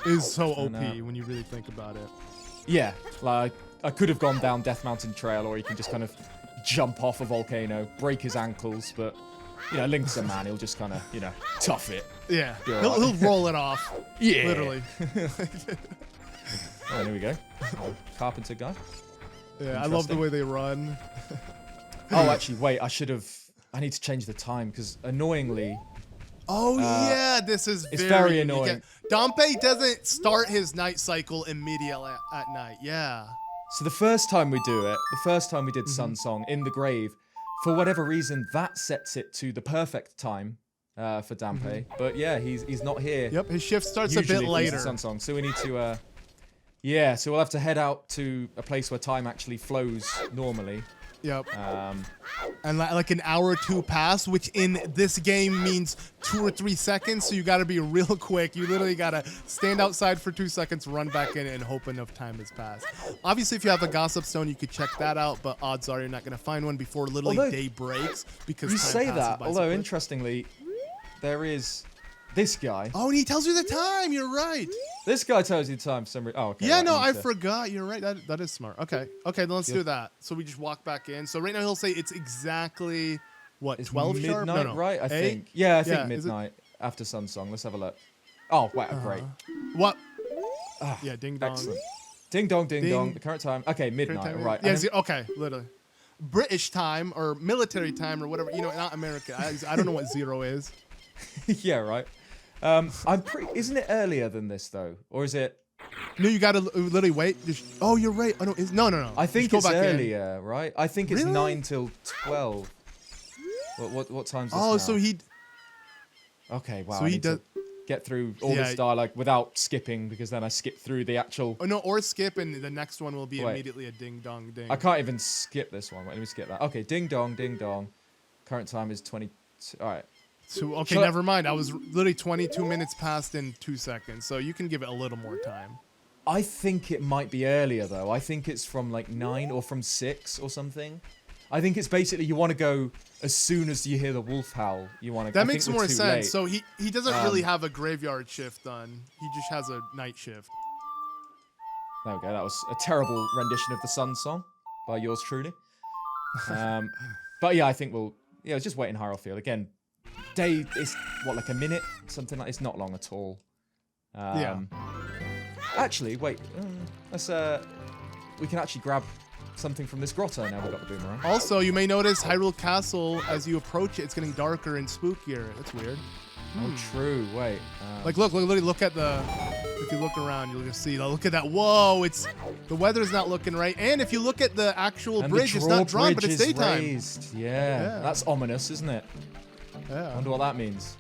is so OP when you really think about it. Yeah. Like I could have gone down Death Mountain Trail, or you can just kind of jump off a volcano, break his ankles, but Link's a man. He'll just kind of tough it. Yeah. He'll roll it off. Yeah. Literally. Oh, there we go. Carpenter guy. Yeah, I love the way they run. Oh, actually, wait. I need to change the time because annoyingly. Oh yeah, this is very annoying. Dampé doesn't start his night cycle immediately at night. Yeah. So the first time we do it, the first time we did Sun Song in the grave, for whatever reason, that sets it to the perfect time for Dampé. But yeah, he's not here. Yep, his shift starts usually a bit later. Sun Song, so we need to. So we'll have to head out to a place where time actually flows normally. Yep. And like an hour or two pass, which in this game means 2 or 3 seconds. So you got to be real quick. You literally got to stand outside for 2 seconds, run back in, and hope enough time has passed. Obviously, if you have a Gossip Stone, you could check that out. But odds are you're not going to find one before literally day breaks because you time say passes that. by Although so quick. interestingly, there is this guy. Oh, and he tells you the time. You're right. This guy tells you the time for some reason. Oh, okay. Yeah, right, no, I forgot. You're right. That is smart. Okay, then let's Yep. do that. So we just walk back in. So right now he'll say it's exactly what, It's 12 midnight, sharp? No. right? I 8? think. Yeah, I think Yeah, is it- midnight after Sun Song. Let's have a look. Oh, wow, great. What? Yeah, ding dong. Excellent. Ding dong, ding dong. The current time. Okay, Current midnight. time, Right. Yeah, And then- okay, literally. British time or military time or whatever. Not America. I don't know what 0 is. yeah, right. I'm pretty. Isn't it earlier than this though, or is it? No, you gotta literally wait. Oh, you're right. Oh, no, no. I think Just it's go back in. earlier, right? I think it's Really? 9 till 12. What time's this Oh, now? so he. Okay, wow. So I he need to does. get through all this dialogue without skipping because then I skip through the actual. Oh no, or skip, and the next one will be Wait. immediately a ding dong ding. I can't even skip this one. Wait, let me skip that. Okay, ding dong, ding dong. Current time is 20. All right. So okay, Shall I- never mind. I was literally 22 minutes past in 2 seconds, so you can give it a little more time. I think it might be earlier though. I think it's from like 9 or from 6 or something. I think it's basically you want to go as soon as you hear the wolf howl. You want to. That makes more sense. Late. So he doesn't really have a graveyard shift done. He just has a night shift. There we go. That was a terrible rendition of the Sun Song by yours truly. But yeah, I think we'll. Yeah, just wait in Hyrule Field again. Day is what, like a minute, something like. It's not long at all. Yeah. Actually, wait. Let's. We can actually grab something from this grotto now. We've got the boomerang. Also, you may notice Hyrule Castle, as you approach it, it's getting darker and spookier. That's weird. Oh, true. Wait. Like, look at the if you look around, you'll just see. Look at that. Whoa, the weather's not looking right. And if you look at the actual bridge, it's not drawn, but it's daytime. Raised. Yeah, that's ominous, isn't it? Yeah. I wonder what that means.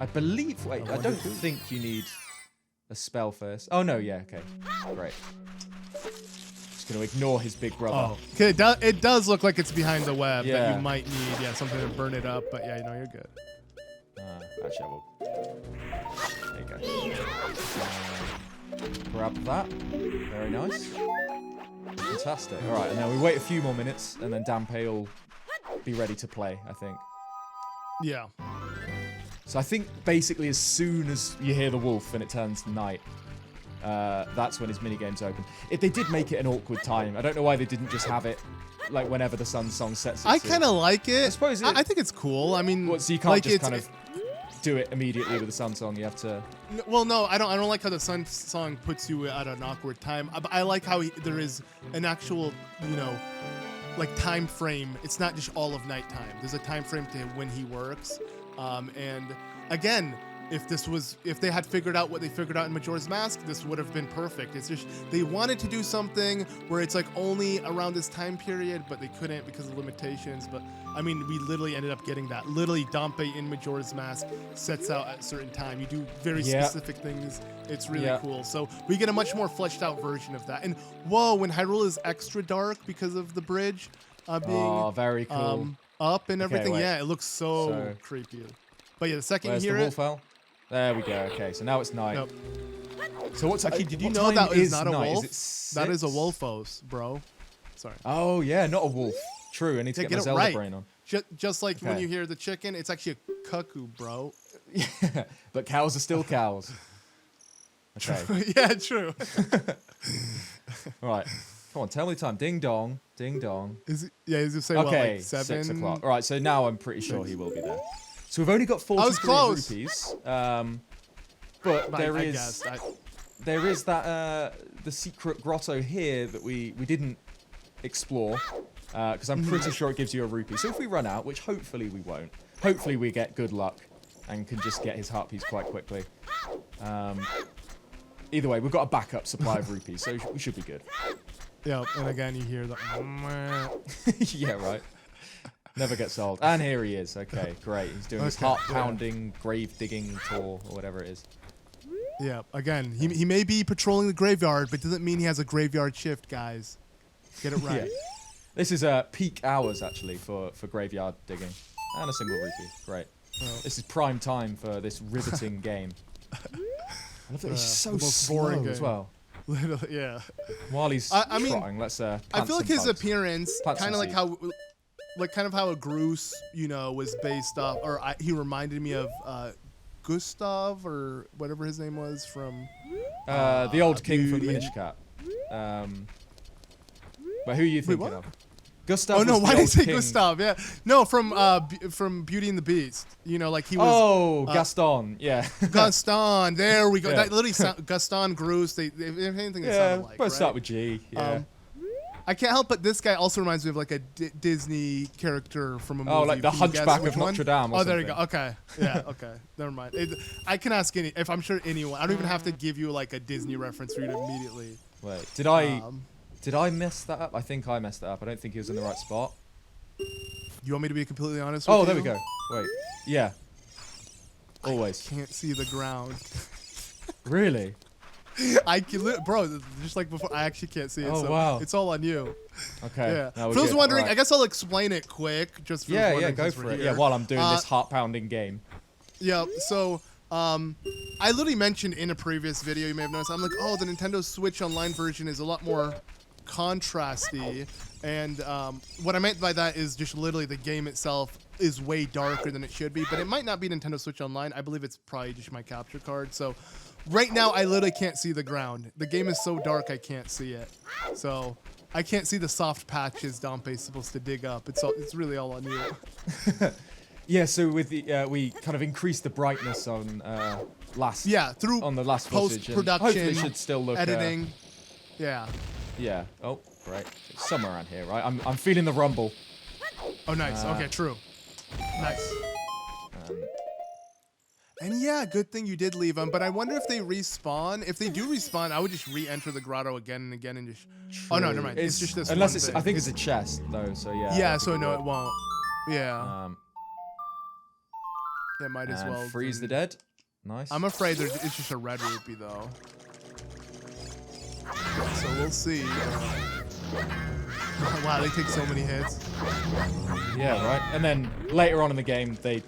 I believe. Wait, I don't think you need a spell first. Oh no, yeah, okay, great. Just gonna ignore his big brother. Oh, okay. It does look like it's behind the web. Yeah. That you might need, something to burn it up. But yeah, you're good. Actually, I will. There you go. Grab that. Very nice. Fantastic. All right, and then we wait a few more minutes, and then Dampe will be ready to play, I think. Yeah. So I think basically as soon as you hear the wolf and it turns night, that's when his minigame's open. If they did make it an awkward time, I don't know why they didn't just have it like whenever the sun song sets. I kind of like it. I suppose I think it's cool. I mean, so you can't like just kind of do it immediately with the sun song. You have to. Well, no, I don't like how the sun song puts you at an awkward time. I like how there is an actual, like time frame. It's not just all of nighttime. There's a time frame to when he works. And again, if they had figured out what they figured out in Majora's Mask, this would have been perfect. It's just they wanted to do something where it's like only around this time period, but they couldn't because of limitations. But I mean, we literally ended up getting that. Literally, Dampe in Majora's Mask sets out at a certain time. You do very specific things. It's really cool. So we get a much more fleshed out version of that. And whoa, when Hyrule is extra dark because of the bridge being very cool. Up and everything, it looks so creepy. But yeah, the second you hear it, fell? There we go. Okay, so now it's night. Nope. So what's actually? Did you know that is not a wolf? That is a wolf. wolfos, bro. Sorry. Oh yeah, not a wolf. True. I need to get my Zelda brain on. Just like when you hear the chicken, it's actually a cuckoo, bro. Yeah, but cows are still cows. Okay. Yeah, true. All right. Come on, tell me the time. Ding dong, ding dong. Is it? Yeah, he's say okay, like 7 o'clock. All right, so now I'm pretty sure he will be there. So we've only got 43 rupees, but there is that the secret grotto here that we didn't explore because I'm pretty sure it gives you a rupee. So if we run out, which hopefully we won't, hopefully we get good luck and can just get his heart piece quite quickly. Either way, we've got a backup supply of rupees, so we should be good. Yeah, and again you hear the. Yeah, right. Never gets old. And here he is. Okay, great. He's doing his heart-pounding, grave-digging tour, or whatever it is. Yeah, again, he may be patrolling the graveyard, but doesn't mean he has a graveyard shift, guys. Get it right. Yeah. This is peak hours, actually, for graveyard digging. And a single rupee. Great. Oh. This is prime time for this riveting game. I love that he's so slow as well. Literally, yeah. While he's trotting, let's I feel like his appearance, kind of like how... kind of how a Groose, was based off, or he reminded me of Gustav, or whatever his name was from... the old king from Minish Cap. But who are you thinking of? Gustav. Oh no, why did I say Gustav? Yeah, no, from Beauty and the Beast. Like he was. Oh, Gaston. Yeah. Gaston. There we go. That literally Gaston, Groose. They anything that sounded like. But start with G. Yeah. I can't help but this guy also reminds me of like a Disney character from a movie. Oh, like the Hunchback of Notre Dame. Or there you go. Okay. Yeah. Okay. Never mind. I can ask if I'm sure anyone. I don't even have to give you like a Disney reference for you to immediately. Wait. Did I mess that up? I think I messed that up. I don't think he was in the right spot. You want me to be completely honest with you? Oh, there we go. Wait. Yeah. Always. I can't see the ground. Really? Bro, just like before, I actually can't see it. Oh, so wow. It's all on you. Okay. Yeah. For those wondering, I guess I'll explain it quick. Just for go for it. Yeah, while I'm doing this heart-pounding game. Yeah, so I literally mentioned in a previous video, you may have noticed, I'm like, oh, the Nintendo Switch Online version is a lot more contrasty. And what I meant by that is just literally the game itself is way darker than it should be. But it might not be Nintendo Switch Online. I believe it's probably just my capture card. So right now, I literally can't see the ground. The game is so dark, I can't see it. So I can't see the soft patches Dampe's supposed to dig up. It's really all on you. Yeah, so with the we kind of increased the brightness on through on the last post-production, hopefully it should still look editing. Yeah. Oh, right. It's somewhere around here, right? I'm feeling the rumble. Oh, nice. Okay, true. Nice. And yeah, good thing you did leave them. But I wonder if they respawn. If they do respawn, I would just re-enter the grotto again and again and just. True. Oh no, never mind. It's just this. Unless one it's. thing. I think it's a chest though. So yeah. Yeah. So no, it won't. Yeah. Yeah, might as well. Freeze the dead. Nice. I'm afraid it's just a red rupee though. So we'll see. Wow, they take so many hits. Yeah, right. And then later on in the game, they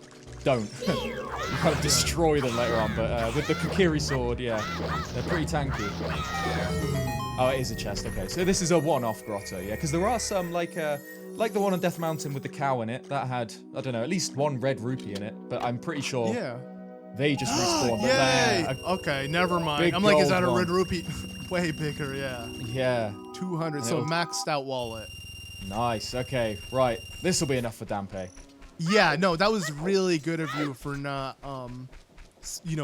don't. You kind of destroy them later on, but with the Kokiri sword, yeah, they're pretty tanky. Oh, it is a chest. Okay, so this is a one-off grotto, yeah, because there are some like the one on Death Mountain with the cow in it that had, I don't know, at least one red rupee in it, but I'm pretty sure. Yeah. They just respawn. Yay! Okay, never mind. I'm like, is that a red rupee? Way bigger, yeah. Yeah. 200, so maxed out wallet. Nice, okay, right. This will be enough for Dampe. Yeah, no, that was really good of you for not,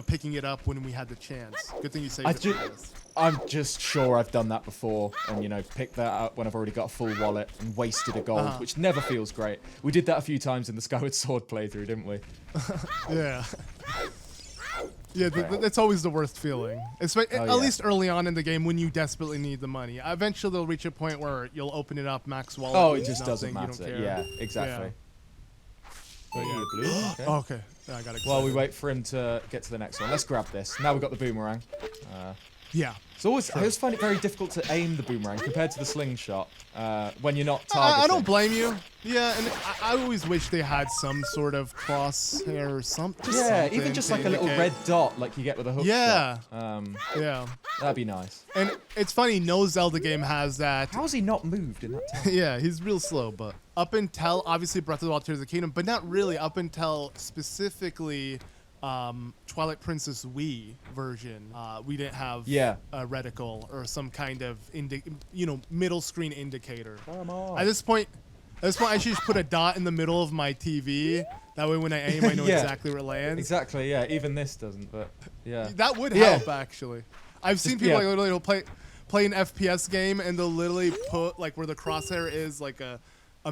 picking it up when we had the chance. Good thing you saved it for us. I'm just sure I've done that before and, picked that up when I've already got a full wallet and wasted a gold, which never feels great. We did that a few times in the Skyward Sword playthrough, didn't we? Yeah. Yeah, that's always the worst feeling. At least early on in the game when you desperately need the money. Eventually, they'll reach a point where you'll open it up, max wallet. Oh, it just doesn't matter. Yeah, exactly. Yeah. Blue. Okay. Okay. Yeah, I got it. Well, we wait for him to get to the next one. Let's grab this. Now we've got the boomerang. Yeah. I always find it very difficult to aim the boomerang compared to the slingshot when you're not targeting. I don't blame you. Yeah, and I always wish they had some sort of crosshair or something. Yeah, even just like a little red dot like you get with a hook shot. Yeah. That'd be nice. And it's funny, no Zelda game has that. How has he not moved in that time? Yeah, he's real slow, but up until, obviously, Breath of the Wild, Tears of the Kingdom, but not really up until specifically Twilight Princess Wii version, we didn't have a reticle or some kind of middle screen indicator. Come on. At this point, I should just put a dot in the middle of my TV. That way, when I aim, I know exactly where it lands. Exactly. Yeah. Even this doesn't, but yeah. That would help actually. I've seen people like literally play an FPS game and they'll literally put like where the crosshair is like a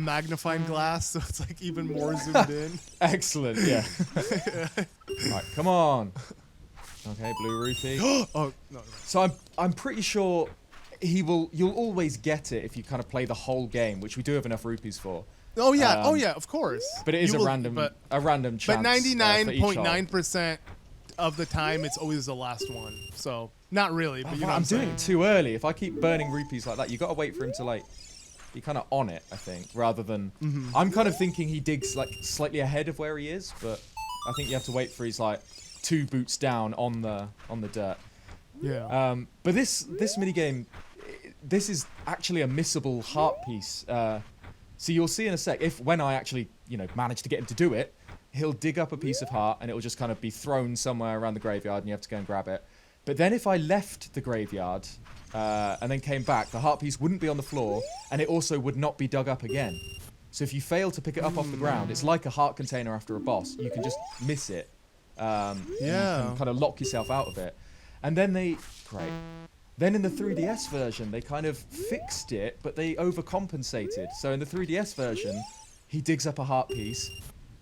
magnifying glass, so it's like even more zoomed in. Excellent, yeah. Right, come on. Okay, blue rupee. Oh no. So I'm pretty sure you'll always get it if you kind of play the whole game, which we do have enough rupees for. Oh yeah, of course. But it is a random chance. But 99.9% of the time, it's always the last one. So not really, but I'm doing it too early. If I keep burning rupees like that, you got to wait for him to like. Be kind of on it, I think, rather than. I'm kind of thinking he digs like slightly ahead of where he is, but I think you have to wait for he's like 2 boots down on the dirt. Yeah. But this mini game, this is actually a missable heart piece. So you'll see in a sec when I actually manage to get him to do it, he'll dig up a piece of heart and it will just kind of be thrown somewhere around the graveyard and you have to go and grab it. But then if I left the graveyard. And then came back, the heart piece wouldn't be on the floor, and it also would not be dug up again. So if you fail to pick it up off the ground, it's like a heart container after a boss. You can just miss it. You can kind of lock yourself out of it. And then Then in the 3DS version, they kind of fixed it, but they overcompensated. So in the 3DS version, he digs up a heart piece,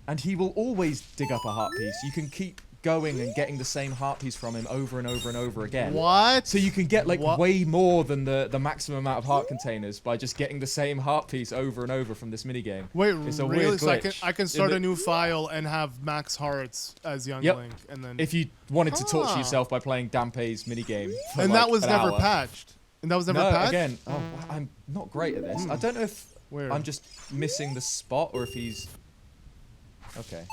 and he will always dig up a heart piece. You can keep going and getting the same heart piece from him over and over and over again. What? So you can get like way more than the maximum amount of heart containers by just getting the same heart piece over and over from this minigame. Wait, it's a really? Weird glitch. So I can start a new file and have max hearts as Young Link, and then if you wanted to torture yourself by playing Dampe's minigame. For and like that was never hour. Patched. And that was never patched. Again, I'm not great at this. I don't know if I'm just missing the spot or if he's okay.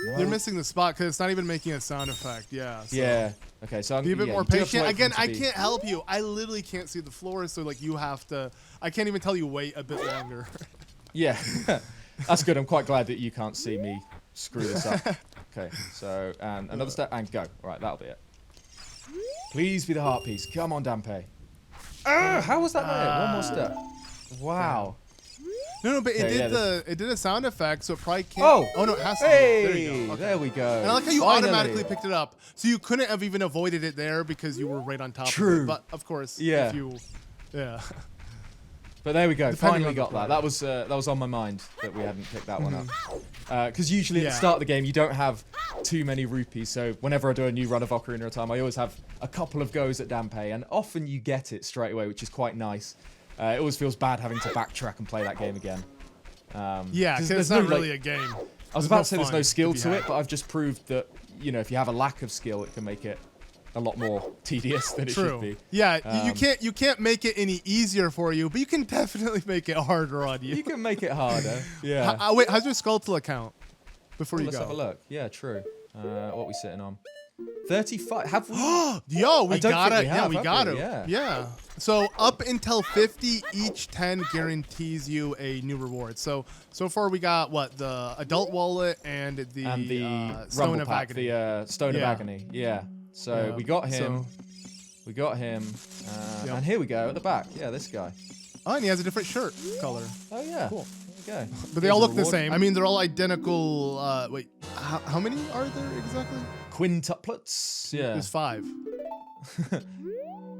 No. You're missing the spot because it's not even making a sound effect. Yeah. So. Yeah. Okay. So I'm be a bit more patient. Again, I can't help you. I literally can't see the floor, so like you have to. I can't even tell you wait a bit longer. Yeah. That's good. I'm quite glad that you can't see me screw this up. Okay. So and another step and go. All right. That'll be it. Please be the heart piece. Come on, Dampe. How was that? One more step. Wow. No, but it did a sound effect, so it probably can't. Oh no, it has to. Hey, there you go. Okay. There we go. And I like how you automatically picked it up, so you couldn't have even avoided it there because you were right on top of it. But of course, if you, But there we go. Depending Finally on the got that. player. That was on my mind that we hadn't picked that one up. Because usually at the start of the game you don't have too many rupees. So whenever I do a new run of Ocarina of Time, I always have a couple of goes at Dampé, and often you get it straight away, which is quite nice. It always feels bad having to backtrack and play that game again. Yeah, because it's not really a game. I was about to say there's no skill to it, but I've just proved that, you know, if you have a lack of skill, it can make it a lot more tedious than it should be. Yeah, you can't make it any easier for you, but you can definitely make it harder on you. You can make it harder. Yeah. Wait, how's your Skulltula account before you let's go? have a look. Yeah, true. What are we sitting on? 35. Have we? Yo, we got it. Yeah, we got it. Yeah. Yeah. So up until 50, each 10 guarantees you a new reward. So far we got what, the adult wallet and the Stone Rumble of Pack, Agony. the Stone of Agony. Yeah. So we got him. We got him. And here we go at the back. Yeah, this guy. Oh, and he has a different shirt color. Oh yeah. Cool. There we go. But they all look the same. I mean, they're all identical. Wait, how many are there exactly? Quintuplets. Yeah. There's 5.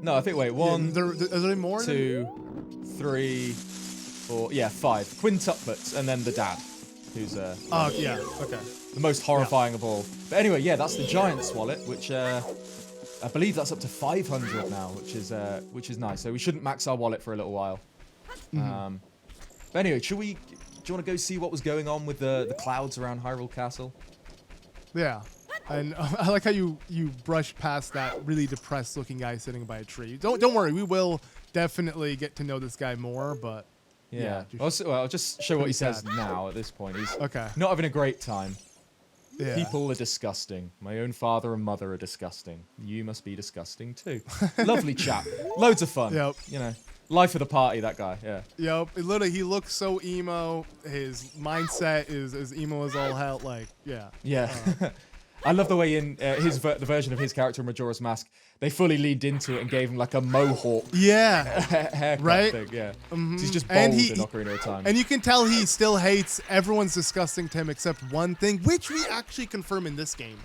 No, I think, wait, 1, is there more? 2, 3, 4, yeah, 5. Quintuplets, and then the dad, who's oh, yeah, okay. the most horrifying of all. But anyway, yeah, that's the Giant's wallet, which I believe that's up to 500 now, which is nice. So we shouldn't max our wallet for a little while. But anyway, do you want to go see what was going on with the clouds around Hyrule Castle? Yeah. And I like how you brushed past that really depressed looking guy sitting by a tree. Don't worry, we will definitely get to know this guy more, but yeah. I'll just show what he says now at this point. He's not having a great time. Yeah. People are disgusting. My own father and mother are disgusting. You must be disgusting too. Lovely chap. Loads of fun. Yep. You know, life of the party, that guy. Yeah. Yep. Literally, he looks so emo. His mindset is as emo as all hell. Like, yeah. Yeah. I love the way in the version of his character in Majora's Mask, they fully leaned into it and gave him like a mohawk. Yeah. Haircut right? thing, yeah. Mm-hmm. So he's just bold in Ocarina of Time. And you can tell he still hates everyone's disgusting to him except one thing, which we actually confirm in this game.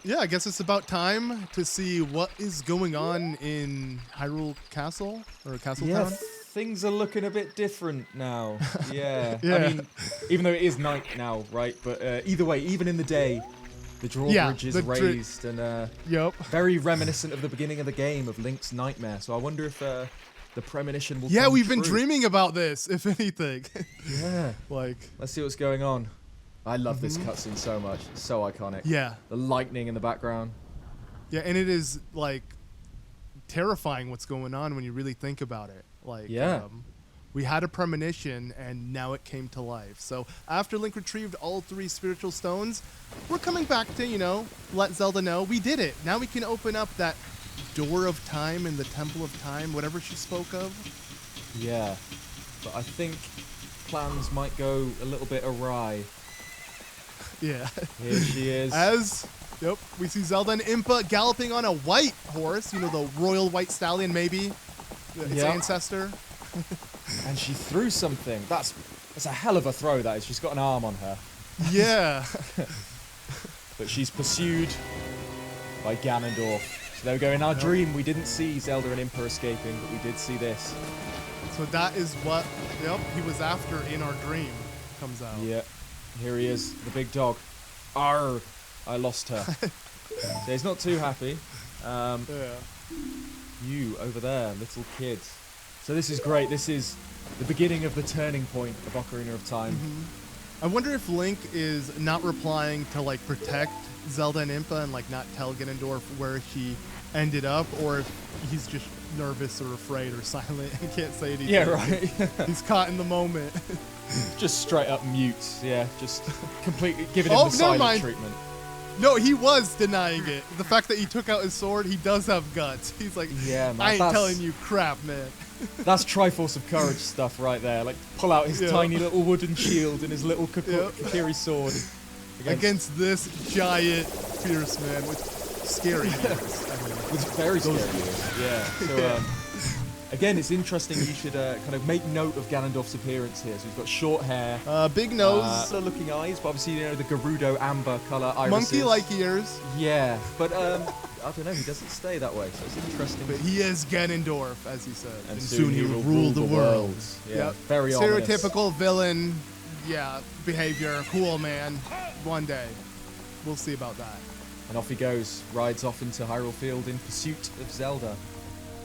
Yeah, I guess it's about time to see what is going on in Hyrule Castle or Castle Town. Things are looking a bit different now. Yeah. I mean, even though it is night now, right? But either way, even in the day, the drawbridge is raised and very reminiscent of the beginning of the game, of Link's Nightmare. So I wonder if the premonition will come we've true. been dreaming about this, if anything. Yeah. Like, let's see what's going on. I love this cutscene so much. It's so iconic. Yeah. The lightning in the background. Yeah, and it is, like, terrifying what's going on when you really think about it. Like, we had a premonition, and now it came to life. So after Link retrieved all 3 spiritual stones, we're coming back to, you know, let Zelda know we did it. Now we can open up that door of time in the Temple of Time, whatever she spoke of. Yeah, but I think plans might go a little bit awry. Yeah. Here she is. We see Zelda and Impa galloping on a white horse, you know, the royal white stallion, maybe, its ancestor. And she threw something. That's a hell of a throw, that is. She's got an arm on her. Yeah. But she's pursued by Ganondorf. So there we go. In our dream, we didn't see Zelda and Impa escaping, but we did see this. So that is what he was after in our dream comes out. Yeah. Here he is, the big dog. Arr! I lost her. So he's not too happy. You over there, little kid. So this is great. This is the beginning of the turning point of Ocarina of Time. I wonder if Link is not replying to, like, protect Zelda and Impa and, like, not tell Ganondorf where she ended up, or if he's just nervous or afraid or silent and can't say anything. Yeah, right. He's caught in the moment. Just straight up mute. Yeah, just completely giving him the silent treatment. No, he was denying it. The fact that he took out his sword, he does have guts. He's like, yeah, man, I ain't telling you crap, man. That's Triforce of Courage stuff right there. Like, pull out his tiny little wooden shield and his little Kokiri sword. Against this giant fierce man with scary ears. With very scary ears. Yeah. So, Again, it's interesting. You should kind of make note of Ganondorf's appearance here. So he's got short hair, big nose, looking eyes, but obviously the Gerudo amber color irises. monkey-like ears. Yeah, but I don't know. He doesn't stay that way, so it's interesting. But he is Ganondorf, as he said, and soon he will rule the world. Yeah, yep. very ominous. Stereotypical villain, behavior. Cool man. One day, we'll see about that. And off he goes, rides off into Hyrule Field in pursuit of Zelda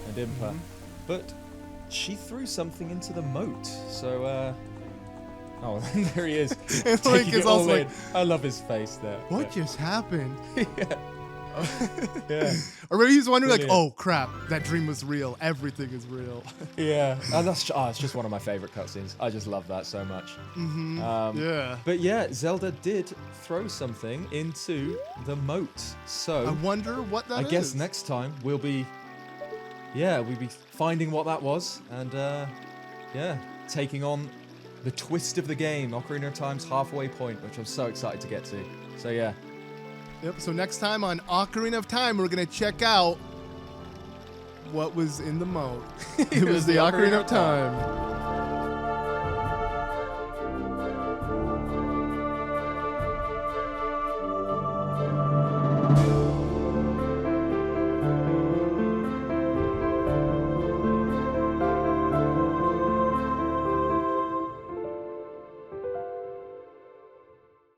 and Impa. But she threw something into the moat, so oh, there he is. Link is also like, I love his face there. What just happened? Yeah. Yeah. Or maybe he's wondering, like, oh crap, that dream was real. Everything is real. Yeah. And it's just one of my favorite cutscenes. I just love that so much. Yeah. But yeah, Zelda did throw something into the moat. So I wonder what that is. I guess next time we'll be finding what that was and taking on the twist of the game, Ocarina of Time's halfway point, which I'm so excited to get to. So yeah. Yep, so next time on Ocarina of Time, we're going to check out what was in the moat. It was the Ocarina of Time.